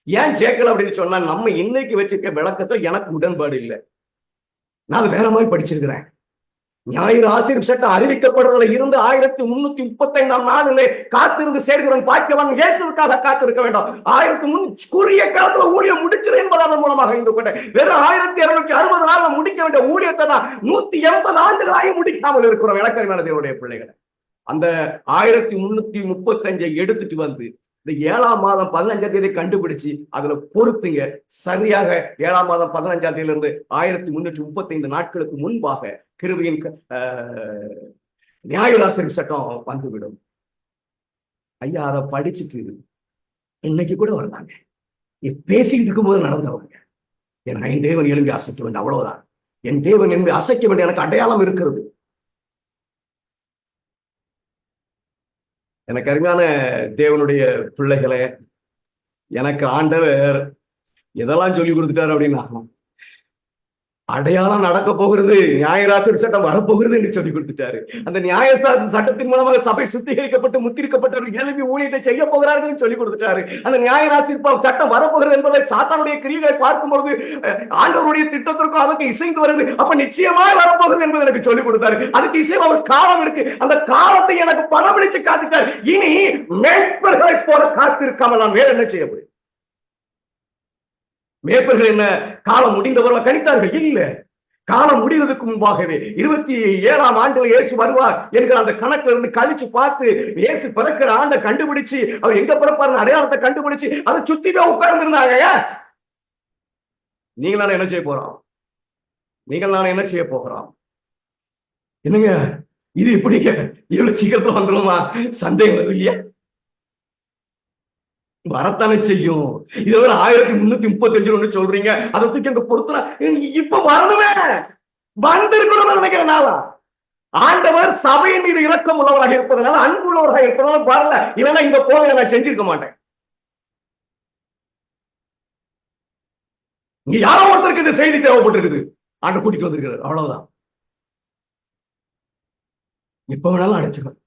ஏன் சேர்க்கல அப்படின்னு சொன்னா, நம்ம இன்னைக்கு வச்சிருக்க விளக்கத்தை எனக்கு உடன்பாடு இல்லை. நான் அது வேற மாதிரி படிச்சிருக்கிறேன். ஞாயிறு ஆசீர்வாத சட்டம் அறிவிக்கப்படுறதுல இருந்து 1335ஆம் நாளிலே காத்திருந்து சேர்க்கிறவன் பாக்கியவான். இயேசுவுக்காக காத்திருக்க வேண்டாம். 1300 குறுகிய காலத்துல ஊழியம் முடிச்சிரு என்பதன் மூலமாக இந்த கொண்ட வெறும் 1260 நாள்ல முடிக்க வேண்டிய ஊழியத்தை தான் 180 ஆண்டுகளாகி முடிக்காமல் இருக்கிறோம். இலக்கரிமான தேவனுடைய பிள்ளைகளை அந்த 1335 எடுத்துட்டு வந்து இந்த 7ஆம் மாதம் 15ஆம் தேதி கண்டுபிடிச்சு அதுல பொறுத்துங்க. சரியாக 7ஆம் மாதம் 15ஆம் தேதியில இருந்து 1335 நாட்களுக்கு முன்பாக கிருபையின் நியாயராசிரியர் சட்டம் வந்துவிடும். ஐயா, அதை படிச்சுட்டு இன்னைக்கு கூட வந்தாங்க, பேசிக்கிட்டு இருக்கும்போது நடந்தவங்க. என் தேவன் எழும்பி அசைக்க வேண்டும், அவ்வளவுதான். என் தேவன் எழும்பி அசைக்க வேண்டிய எனக்கு அடையாளம் இருக்கிறது. எனக்கு அருமையான தேவனுடைய பிள்ளைகளே, எனக்கு ஆண்டவர் எதெல்லாம் சொல்லி கொடுத்துட்டாரு அப்படின்னா, அடையாளம் நடக்க போகிறது, நியாயராசிரியர் சட்டம் வரப்போகிறது என்று சொல்லி கொடுத்துட்டாரு. அந்த நியாயராசிரியர் சட்டத்தின் மூலமாக சபை சுத்திகரிக்கப்பட்டு முத்திரிக்கப்பட்டவர்கள் எழுப்பி ஊழியத்தை செய்ய போகிறார்கள் சொல்லி கொடுத்துட்டாரு. அந்த நியாயராசிரியர் சட்டம் வரப்போகிறது என்பதை சாத்தானுடைய கிரியைகளை பார்க்கும்போது ஆண்டவருடைய திட்டத்திற்கும் அதுக்கு இசைந்து வருது. அப்ப நிச்சயமாக வரப்போகிறது என்பதை எனக்கு சொல்லிக் கொடுத்தாரு. அதுக்கு இசையில் ஒரு காலம் இருக்கு. அந்த காலத்தை எனக்கு பணமளிச்சு காத்துட்டார். இனி மேற்பர்களை போல காத்திருக்காமல் நான் வேற என்ன செய்ய முடியும்? மேற்பர்கள் என்ன காலம் முடிந்தவர்கள் கணித்தார்கள்? இல்ல, காலம் முடிவதற்கு முன்பாகவே 27ஆம் ஆண்டு இயேசு வருவார் என்கிற அந்த கணக்குல இருந்து கழிச்சு பார்த்து இயேசு பிறக்கிற ஆண்டை கண்டுபிடிச்சு அவர் எங்க பிறப்பாரு அடையாளத்தை கண்டுபிடிச்சு அதை சுத்திவே உட்கார்ந்து இருந்தாங்க. நீங்கள் நான் என்ன செய்ய போறோம்? நீங்கள் நான் என்ன செய்ய போகிறோம்? என்னங்க இது இப்படிங்க இவ்வளவு சீக்கிரத்துல வந்துருமா? சந்தேகம் இல்லையா? வரத்தானே செய்யும். இது 1335 சொல்றீங்க, அதை தூக்கி அங்க பொறுத்தா இப்ப வரணுமே, வந்திருக்கணும்னு நினைக்கிறேன். ஆண்டவர் சபையின் மீது இரக்கம் உள்ளவராக இருப்பதனால, அன்புள்ளவராக இருப்பதனால வரல. இல்லைன்னா இங்க போக நான் செஞ்சிருக்க மாட்டேன். இங்க யாரோ ஒருத்தருக்கு இந்த செய்தி தேவைப்பட்டிருக்குது, ஆண்டு கூட்டிட்டு வந்திருக்கிறார், அவ்வளவுதான். எப்ப வேணாலும் அழைச்சுவார்,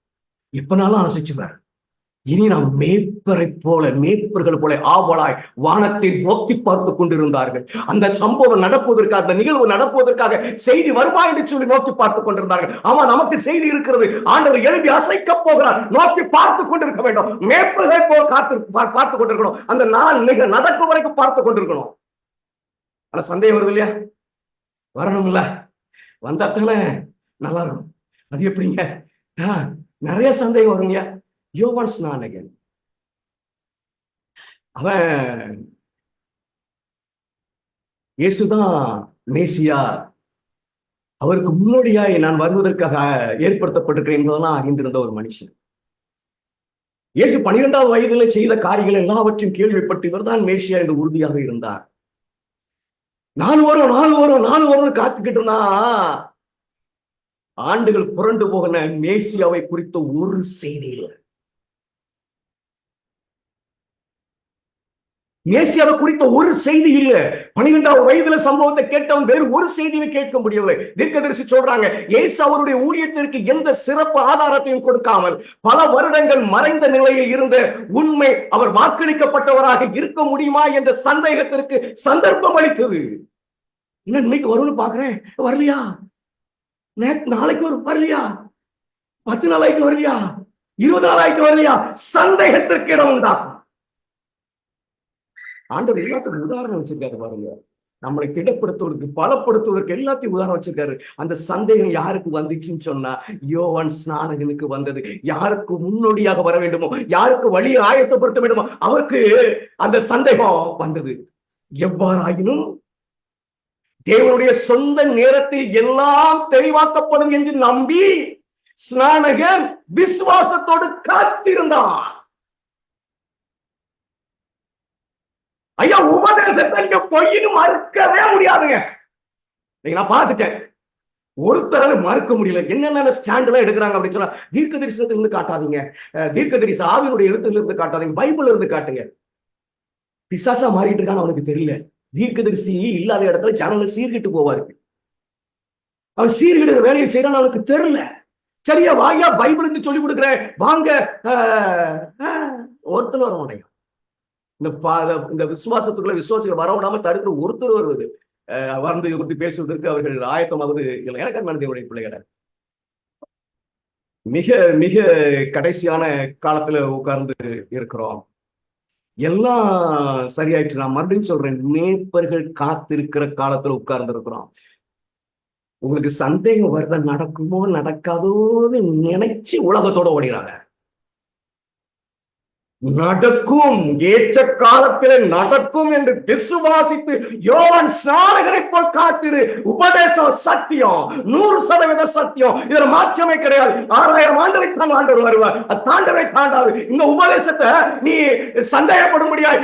எப்பனாலும் அசைச்சுவார். இனி நாம் மேய்ப்பரை போல, மேய்ப்பர்கள் போல ஆவலாய் வானத்தை நோக்கி பார்த்து கொண்டிருந்தார்கள். அந்த சம்பவம் நடப்பதற்காக, அந்த நிகழ்வு நடப்பதற்காக செய்தி வருமா என்று சொல்லி நோக்கி பார்த்து கொண்டிருந்தார்கள். ஆமா, நமக்கு செய்தி இருக்கிறது. ஆண்டவர் எழுதி அசைக்க போகிறார். நோக்கி பார்த்து கொண்டிருக்க வேண்டும். மேய்ப்பர்களை போல பார்த்து கொண்டிருக்கணும். அந்த நாள் மிக நடக்கும் வரைக்கும் பார்த்து கொண்டிருக்கணும். ஆனா சந்தேகம் வருது இல்லையா? வரணும்ல, வந்தாத்தானே நல்லா இருக்கும். அது எப்படிங்க? நிறைய சந்தேகம் வரும் இல்லையா? யோவான் ஸ்நானகன் அவன் இயேசுதான் மேசியா, அவருக்கு முன்னோடியாய் நான் வருவதற்காக ஏற்படுத்தப்பட்டிருக்கிறேன் என்பதெல்லாம் அறிந்திருந்த ஒரு மனுஷன். இயேசு 12வது வயதில செய்த காரியங்கள் எல்லாவற்றையும் கேள்விப்பட்டு இவர்தான் மேசியா என்று உறுதியாக இருந்தார். நாலு வரும் காத்துக்கிட்டு இருந்தா ஆண்டுகள் புரண்டு போகிற மேசியாவை குறித்த ஒரு செய்தி இல்லை. மேசியாவை குறித்த ஒரு செய்தி இல்ல. 12வது வயதுல சம்பவத்தை கேட்டவன் வேறு ஒரு செய்தியை கேட்க முடியவில்லை. தீர்க்கதரிசி சொல்றாங்க, இயேசு அவருடைய ஊழியத்திற்கு எந்த சிறப்பு ஆதாரத்தையும் கொடுக்காமல் பல வருடங்கள் மறைந்த நிலையில் இருந்த உண்மை அவர் வாக்களிக்கப்பட்டவராக இருக்க முடியுமா என்ற சந்தேகத்திற்கு சந்தர்ப்பம் அளித்தது. இன்னைக்கு வரும்னு பாக்குறேன், வரலையா? நாளைக்கு வரும், வரலையா? 10 நாளைக்கு வரலையா? 20 நாளைக்கு வரலையா? சந்தேகத்திற்கு இடம் உண்டாகும். ஆண்டவர் எல்லாத்துக்கும் உதாரணம் வச்சிருக்காரு பாருங்க. நம்மளை திடப்படுத்துவதற்கு, பலப்படுத்துவதற்கு எல்லாத்தையும் உதாரணம் வச்சிருக்காரு. அந்த சந்தேகம் யாருக்கு வந்துச்சுன்னு சொன்னா, யோவான் ஸ்நானகனுக்கு வந்தது. யாருக்கு முன்னோடியாக வர வேண்டுமோ, யாருக்கு வழியை ஆயத்தப்படுத்த வேண்டுமோ அவருக்கு அந்த சந்தேகம் வந்தது. எவ்வாறாயினும் தேவனுடைய சொந்த நேரத்தில் எல்லாம் தெளிவாக்கப்படும் என்று நம்பி ஸ்நானகன் விசுவாசத்தோடு காத்திருந்தான். ஐயா, உபதேசத்தை பொய்னு மறுக்கவே முடியாதுங்க. நான் பார்த்துட்டேன், ஒருத்தரால மறுக்க முடியல. என்னென்ன ஸ்டாண்ட் எல்லாம் எடுக்கிறாங்க அப்படின்னு சொன்னா, தீர்க்க தரிசனத்துல இருந்து காட்டாதீங்க, தீர்க்க தரிசன ஆவியினுடைய எழுத்துல இருந்து காட்டாதீங்க, பைபிள்ல இருந்து காட்டுங்க. பிசாசா மாறிட்டு இருக்கான்னு அவனுக்கு தெரியல. தீர்க்கதரிசி இல்லாத இடத்துல ஜனங்கள் சீர்கிட்டு போவாரு. அவன் சீர்கிடுற வேலையை செய்யறான்னு அவனுக்கு தெரியல. சரியா, வாயா பைபிளுக்கு சொல்லி கொடுக்குறேன் வாங்க, ஒருத்தர் வர மாட்டேங்க. இந்த விசுவாசத்துக்குள்ள விசுவாசிகள் வரவிடாம தடுக்கிற ஒருத்தர் வருவது, வந்து குறித்து பேசுவதற்கு அவர்கள் ஆயத்தமாவது இல்லை. எனக்கு மனிதனுடைய பிள்ளைகளை மிக மிக கடைசியான காலத்துல உட்கார்ந்து இருக்கிறோம். எல்லாம் சரியாயிட்டு. நான் மறுபடியும் சொல்றேன், மேய்ப்பர்கள் காத்திருக்கிற காலத்துல உட்கார்ந்து இருக்கிறோம். உங்களுக்கு சந்தேகம் வருத, நடக்குமோ நடக்காதோன்னு நினைச்சு உலகத்தோட ஓடுகிறாங்க. நடக்கும், ஏற்ற காலத்தில் நடக்கும் என்று விசுவாசித்து யோவான் ஸ்நானகனை போல் காத்திரு. உபதேசம் சத்தியம், 100% சத்தியம். இதுல மாற்றமே கிடையாது. 6000 ஆண்டுகளை தான் ஆண்டவர் வருவார், அது தாண்டவே தாண்டாது. இந்த உபதேசத்தை நீ சந்தேகப்படும் முடியாது.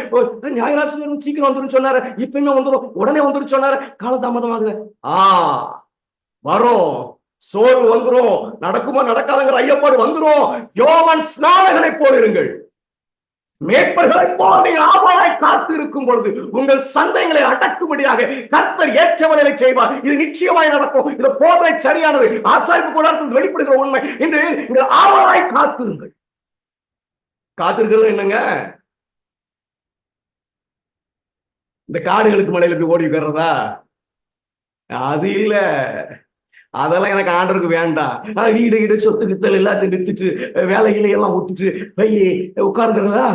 ஞாயிறாசிரியர் சீக்கிரம் வந்துடும் சொன்னாரு, இப்ப இன்னும் வந்துடும், உடனே வந்துடும் சொன்னாரு, காலதாமதமாகுது. வரும், சோர்வு வந்துடும், நடக்குமா நடக்காதுங்கிற ஐயப்பாடு வந்துடும். யோவான் ஸ்நானகனை போல் இருங்கள். மேய்ப்பர்களை போல ஆவலாய் காத்து இருக்கும் பொழுது உங்கள் சந்தேகங்களை அடக்கும்படியாக கர்த்தர் ஏற்றவர்களை செய்வார். இது நிச்சயமாய் நடக்கும். இது போதை சரியானது, ஆசாரிப்பு கூடாரத்தில் வெளிப்படுகிற உண்மை. இன்று நீங்கள் ஆவலாய் காத்திருங்கள். காத்திருக்கிறது என்னங்க? இந்த காடுகளுக்கு மலையில போய் ஓடி போயிடுறதா? அது இல்ல. அதெல்லாம் எனக்கு ஆண்டருக்கு வேண்டாம். வீடு சொத்து கித்தல் எல்லாத்தையும் வித்துட்டு வேலைகளை எல்லாம் விட்டுட்டு போய் உட்கார்ந்துறதா?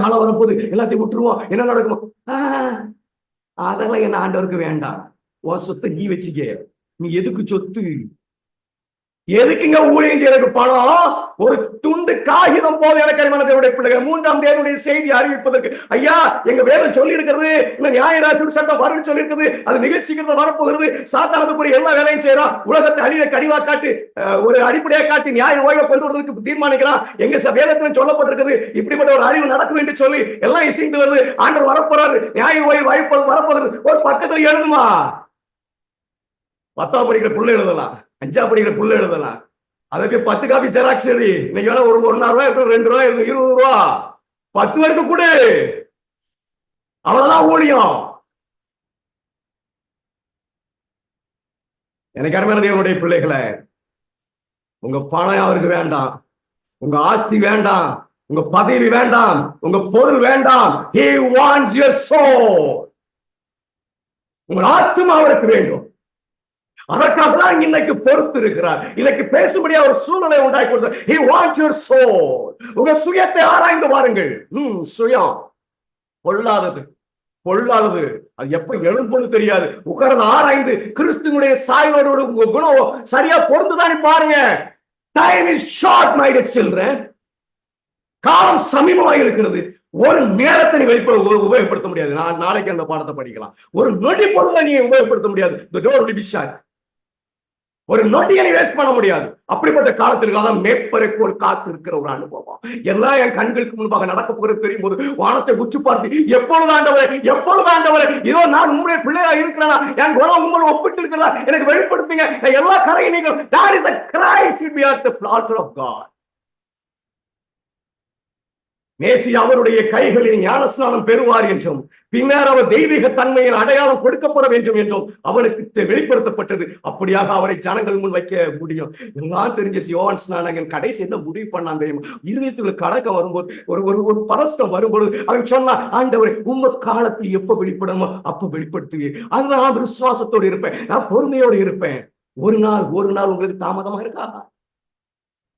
காலம் வரப்போது எல்லாத்தையும் விட்டுருவோம், என்ன நடக்குமோ? அதெல்லாம் என்ன ஆண்டவருக்கு வேண்டாம். உன் சொத்தை நீ வச்சுக்க. நீ எதுக்கு சொத்து? எதுக்குங்க ஊழியம் செய்யறதுக்கு பணம்? ஒரு துண்டு காகிதம் போது எனக்கு அறிவானதேவனுடைய பிள்ளைகள் 3ஆம் தேதியுடைய செய்தி அறிவிப்பதற்கு. ஐயா, எங்க வேதம் சொல்லி இருக்கிறது, இந்த நியாயராசி சட்டம் வரும்னு சொல்லி இருக்குது, அது நிகழ்ச்சிகள் வரப்போகிறது. சாத்தானுக்குரிய எல்லா வேலையும் செய்யறான். உலகத்தை அழிவை கடிவா காட்டு, ஒரு அடிப்படையா காட்டி நியாய ஓய்வை கொண்டு வருவதற்கு தீர்மானிக்கிறான். எங்க வேதத்துல சொல்லப்பட்டிருக்கிறது இப்படிப்பட்ட ஒரு அறிவு நடக்கும் என்று சொல்லி எல்லாம் இசைந்து வருது. ஆண்டவர் வரப்போறாரு, நியாய ஓய்வு வாய்ப்பு வரப்போகிறது. ஒரு பக்கத்துல எழுதுமா, 10ஆம் படிக்கிற புள்ள எழுதலாம், 5ஆம் படிக்கிற புள்ள எழுதலாம். அதுக்கு 10 காப்பி ஜெராக்ஸ் சரி, இன்னைக்கு வேணா ஒரு 1 ரூபாய் இருக்கும், 2 ரூபாய் இருக்கும், 20 ரூபா 10 பேருக்கு கூட அவ்வளவுதான் ஊழியம். எனக்கு அருமையான தேவனுடைய பிள்ளைகளை, உங்க பணம் அவருக்கு வேண்டாம், உங்க ஆஸ்தி வேண்டாம், உங்க பதவி வேண்டாம், உங்க பொருள் வேண்டாம். He wants your soul. உங்க ஆத்மா அவருக்கு வேண்டும். அதற்காக தான் இன்னைக்கு பொறுத்து இருக்கிறார். இன்னைக்கு பேசும்படியா ஒரு சூழ்நிலை உண்டாக்கி கொடுத்தார். He wants your soul. உங்க சுயத்தை ஆராய்ந்து பாருங்கள். சுயம் பொல்லாதது, பொல்லாதது. அது எப்ப எழும்புன்னு தெரியாது. உட்கார்ந்து ஆராய்ந்து கிறிஸ்துவனுடைய சாயலோடு உங்க குணம் சரியா பொருந்துதான் பாருங்க. Time is short, my dear children. காலம் சமீபமாக இருக்கிறது. ஒரு நேரத்தை நீ உபயோகப்படுத்த முடியாது. நான் நாளைக்கு அந்த பாடத்தை படிக்கலாம். ஒரு நொடி பொருளை நீ உபயோகப்படுத்த முடியாது. The door will be shut. ஒரு நொடியை நீ வேஸ்ட் பண்ண முடியாது. அப்படிப்பட்ட காலத்திற்கு தான் மேற்பரை போல் காத்து இருக்கிற ஒரு அனுபவம். எல்லாம் என் கண்களுக்கு முன்பாக நடக்க போகிறது தெரியும் போது வானத்தை உச்சி பார்த்து எப்பொழுது ஆண்டவரே, எப்பொழுது ஆண்டவரே, இதோ நான் உங்களுடைய பிள்ளையா இருக்கிறேனா, என் குணம் உங்களை ஒப்பிட்டு இருக்கிறதா, எனக்கு வெளிப்படுத்துங்க. எல்லா கரையும் நீங்கள் that is a cry should be at the altar of God. மேசி அவருடைய கைகளில் ஞானஸ்நானம் பெறுவார் என்றும், பின்னர் அவர் தெய்வீக தன்மையின் அடையாளம் கொடுக்கப்பட வேண்டும் என்றும் அவனுக்கு வெளிப்படுத்தப்பட்டது. அப்படியாக அவரை ஜனங்கள் முன் வைக்க முடியும். எல்லாம் தெரிஞ்ச யோவான் ஸ்நானகன் கடைசி என்ன முடிவு பண்ணான் தெரியுமா? இருதயத்துக்குள்ள கடக்க வரும்போது ஒரு பரஸ்டம் வரும்போது அவன் சொன்னா, ஆண்டவரே உங்க காலத்தில் எப்ப வெளிப்படணுமோ அப்ப வெளிப்படுத்துவீர். அதுதான் நான் விசுவாசத்தோடு இருப்பேன், நான் பொறுமையோடு இருப்பேன். ஒரு நாள் உங்களுக்கு தாமதமா இருக்கா?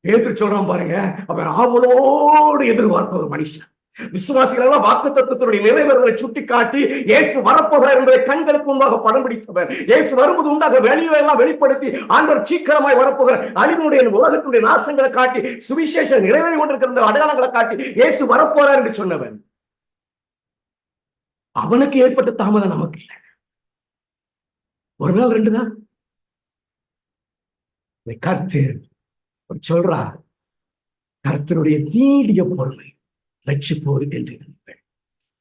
பேதுரு சொல்றான் பாருங்க, அவன் ஆவலோடு எதிர்பார்த்த ஒரு மனுஷன். விசுவாசிகள் எல்லாம் வாக்குத்தத்தத்தினுடைய நிறைவேறுதலை சுட்டி காட்டி இயேசு வரப்போகிறார் என்பதை கண்களுக்கு முன்பாக படம் பிடித்தவர். இயேசு வருவது உண்டாக வெளியே எல்லாம் வெளிப்படுத்தி ஆண்டவர் சீக்கிரமாய் வரப்போகிறார், அழிவுடைய உலகத்துடைய நாசங்களை காட்டி சுவிசேஷம் நிறைவேறி கொண்டிருக்கிற அடையாளங்களை காட்டி இயேசு வரப்போறார் என்று சொன்னவன். அவனுக்கு ஏற்பட்ட தாமதம் நமக்கு இல்லை. ஒரு நாள் 2 நாள் கருத்து சொல்றார், கர்த்தருடைய நீடிய பொறுமை ரட்சிப்போது என்று நினைப்பேன்.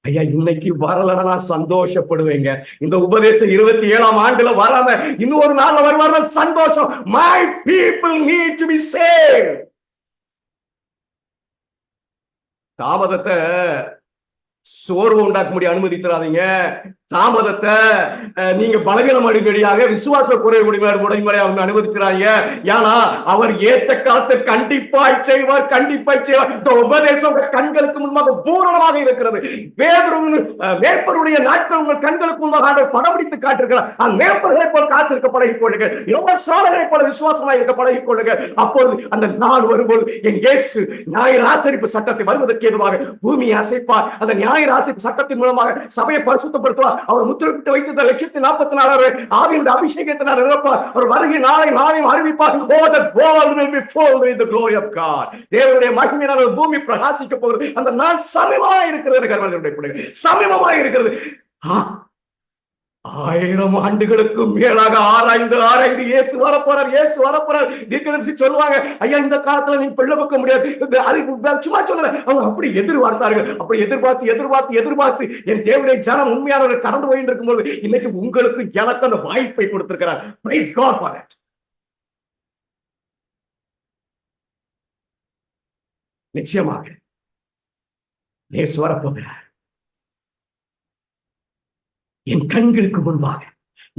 ஐயா, இன்னைக்கு வரலன்னா நான் சந்தோஷப்படுவேங்க. இந்த உபதேசம் 27ஆம் ஆண்டுல வராம இன்னொரு நாள்ல வருவார் சந்தோஷம். My people need to be saved. தாமதத்தை சோர்வு உண்டாக்க முடிய அனுமதித்தராதீங்க. தாமதத்தை நீங்க பலவீனம் அடிப்படையாக விசுவாச குறைவுடையவரை அவங்க அனுமதிக்கிறாங்க. ஏன்னா அவர் ஏற்ற காலத்தை கண்டிப்பாய் செய்வார், கண்டிப்பாய் செய்வார். இந்த உபதேசம் கண்களுக்கு முன்பாக பூரணமாக இருக்கிறது. மேற்பருடைய நாட்கள் உங்கள் கண்களுக்கு முன்பாக படம் பிடித்து காட்டிருக்கிறார். அந்த மேற்பர்களை போல காத்திருக்க பழகிக் கொள்ளுங்கள், யோகசாலனை போல விசுவாசமாக இருக்க பழகிக் கொள்ளுங்கள். அப்பொழுது அந்த நாள் வரும்போது என் இயேசு ஞாயிறு ஆசரிப்பு சட்டத்தை வருவதற்கு எதுவாக பூமியை அசைப்பார். அந்த ஞாயிறு ஆசரிப்பு சட்டத்தின் மூலமாக சபையை பரிசுத்தப்படுத்துவார். அவர் முத்திரையிட்டு வைத்த 144,000 ஆவியுடைய அபிஷேகத்தினால் நிரப்பார். அவர் வருகை நாளையும் அறிவிப்பார். Oh, the world will be filled with the glory of God. தேவனுடைய மகிமையினால் பூமி பிரகாசிக்க போகிறது. அந்த நாள் சமீபமாக இருக்கிறது. கர்மர்களுடைய பிள்ளைகள் சமீபமாக இருக்கிறது. 1000 ஆண்டுகளுக்கு மேலாக ஆராய்ந்து இயேசு வரப்போறார். தீர்க்கதரிசி சொல்லுவாங்க, ஐயா இந்த காலத்துல நீங்க பிள்ளை வைக்க முடியாது, சும்மா சொல்றேன். அவங்க அப்படி எதிர்பார்த்தார்கள். அப்படி எதிர்பார்த்து என் தேவனுடைய ஜனம் உண்மையானவர்கள் கடந்து போயிட்டு இருக்கும்போது இன்னைக்கு உங்களுக்கு எனக்கு அந்த வாய்ப்பை கொடுத்திருக்கிறார். Praise God for it. நிச்சயமாக இயேசு வரப்போகிறார். என் கண்களுக்கு முன்பாக,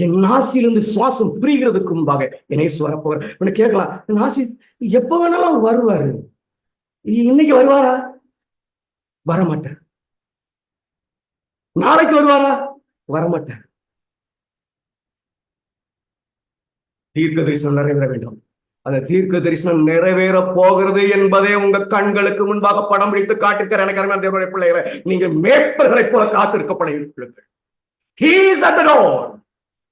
என் நாசிலிருந்து சுவாசம் புரிகிறதுக்கு முன்பாக என்னை வரப்போகிறார். கேட்கலாம், நாசி எப்ப வேணாலும் அவர் வருவாரு, இன்னைக்கு வருவாரா? வரமாட்டார். நாளைக்கு வருவாரா? வரமாட்டார். தீர்க்க தரிசனம் நிறைவேற வேண்டும். அந்த தீர்க்க தரிசனம் நிறைவேற போகிறது என்பதே உங்க கண்களுக்கு முன்பாக படம் பிடித்து காட்டிருக்கிற எனக்கு தேவனுடைய பிள்ளைகளை, நீங்க மேற்பர்களை போல காத்திருக்கப்படுகிறீர்கள். He is at the door.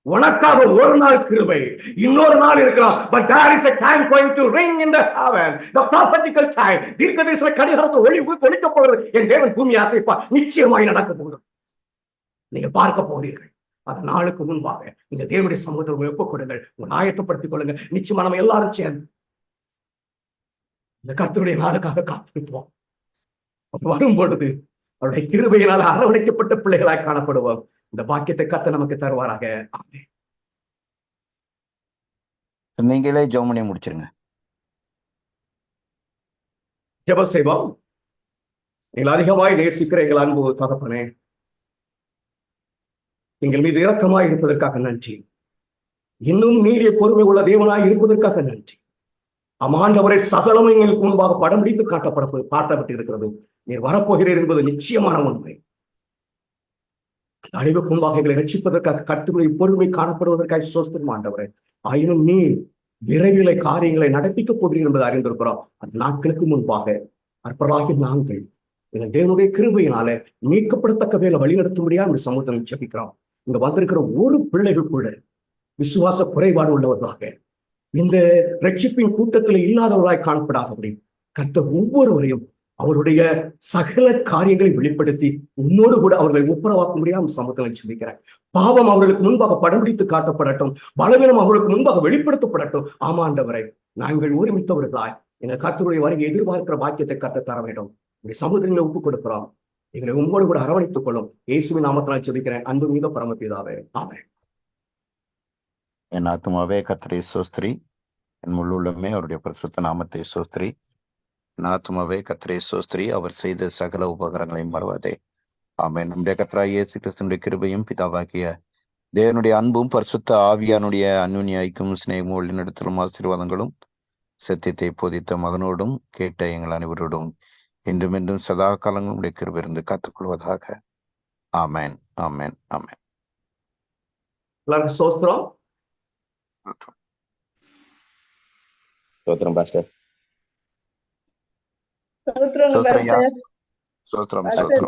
உனக்காக ஒரு நாள் கிருபை, இன்னொரு நாள் இருக்கலாம். But there is a time going to ring in the heaven, the prophetical time. தீர்க்கதரிசன கடிகாரத்தை ஒலிக்க போகிறது. என் தேவன் பூமியை அசைப்பார். நிச்சயமாய் நடக்க போகிறது. நீங்க பார்க்க போகிறீர்கள். அந்த நாளுக்கு முன்பாக நீங்க தேவனுடைய சமூகத்தை ஒப்புக் கொடுங்கள், உங்களை ஆயத்தப்படுத்திக் கொள்ளுங்கள். நிச்சயமா நம்ம எல்லாரும் சேர்ந்து இந்த கர்த்தருடைய நாளுக்காக காத்திருப்போம். வரும் பொழுது அவருடைய கிருபையினால் அரவணைக்கப்பட்ட பிள்ளைகளாய் காணப்படுவோம். இந்த பாக்கியத்தை கர்த்தர் நமக்கு தருவாராக. ஆமென். நீங்களே ஜெபம் பண்ணி முடிச்சிருங்க. ஜெபம் செய்வோம். எங்கள் அதிகமாய் நேசிக்கிற எங்கள் அன்பு தகப்பனே, எங்கள் மீது இரக்கமாய் இருப்பதற்காக நன்றி. இன்னும் நீடிய பொறுமை உள்ள தேவனாய் இருப்பதற்காக நன்றி. ஆண்டவரை சகலமும் எங்களுக்கு முன்பாக படம் பிடித்து காட்டப்பட்டு இருக்கிறது. நீர் வரப்போகிறீர் என்பது நிச்சயமான உண்மை. அழிவுக்கு முன்பாக எங்களை ரட்சிப்பதற்காக கர்த்தருடைய பொறுமை காணப்படுவதற்காக சோஸ்திரம் ஆண்டவரே. ஆயினும் நீர் விரைவிலை காரியங்களை நடப்பிக்கப் போகிறீர் என்பதை அறிந்திருக்கிறோம். அந்த நாட்களுக்கு முன்பாக அற்பராகி நாங்கள் எங்கள் தேவனுடைய கிருபையினால மீட்கப்படத்தக்க வேலை வழிநடத்தும்படியா இந்த சமூகத்தை ஜெபிக்கிறோம். இங்க வந்திருக்கிற ஒரு பிள்ளைகள் கூட விசுவாச குறைபாடு உள்ளவர்களாக, இந்த ரட்சிப்பின் கூட்டத்தில் இல்லாதவர்களாய் காணப்படாதபடி கர்த்தர் ஒவ்வொருவரையும் அவருடைய சகல காரியங்களை வெளிப்படுத்தி உன்னோடு கூட அவர்களை ஒப்புரவாக்க முடியாமல் சமூகத்தில் ஜெபிக்கிறேன். பாவம் அவர்களுக்கு முன்பாக படம் பிடித்து காட்டப்படட்டும், பலவீனம் அவர்களுக்கு முன்பாக வெளிப்படுத்தப்படட்டும். ஆமாண்டவரை, நாங்கள் ஒருமித்தவர்களாய் எங்கள் கர்த்தருடைய வருகை எதிர்பார்க்கிற பாக்கியத்தை கற்று தர வேண்டும். இப்படி சமுதிரங்களை ஒப்புக் கொடுக்கிறோம். எங்களை உங்களோடு கூட அரவணைத்துக் கொள்ளும். இயேசுவின் நாமத்தினால் ஜெபிக்கிறேன் அன்பு மீத பரமபிதாவே, ஆமென். என் ஆத்துமாவே கர்த்தரை ஸ்தோத்திரி, என் முள்ளுள்ளமே அவருடைய பரிசுத்த நாமத்தை ஸ்தோத்திரி. என் ஆத்துமாவே கர்த்தரை ஸ்தோத்திரி, அவர் செய்த சகல உபகாரங்களை மறவாதே. ஆமென். நம்முடைய கர்த்தராகிய இயேசு கிறிஸ்துவினுடைய கிருபையும் பிதாவாகிய தேவனுடைய அன்பும் பரிசுத்த ஆவியானுடைய அந்யோன்ய ஐக்கியமும் சிநேகமும் வழிநடத்தலும் ஆசீர்வாதங்களும் சத்தியத்தை போதித்த மகனோடும் கேட்ட எங்கள் அனைவரோடும் என்றும் என்றும் சதா காலங்களுடைய கிருபை இருந்து காத்துக்கொள்வதாக. ஆமென், ஆமென், ஆமென். எல்லாருக்கும் ஸ்தோத்திரம். ஸ்தோத்திரம் பாஸ்டர். ஸ்தோத்திரம் ஸ்தோத்திரம் ஐயா. பாஸ்டர். ஸ்தோத்திரம், பாஸ்டர் ஸ்தோத்திரம்.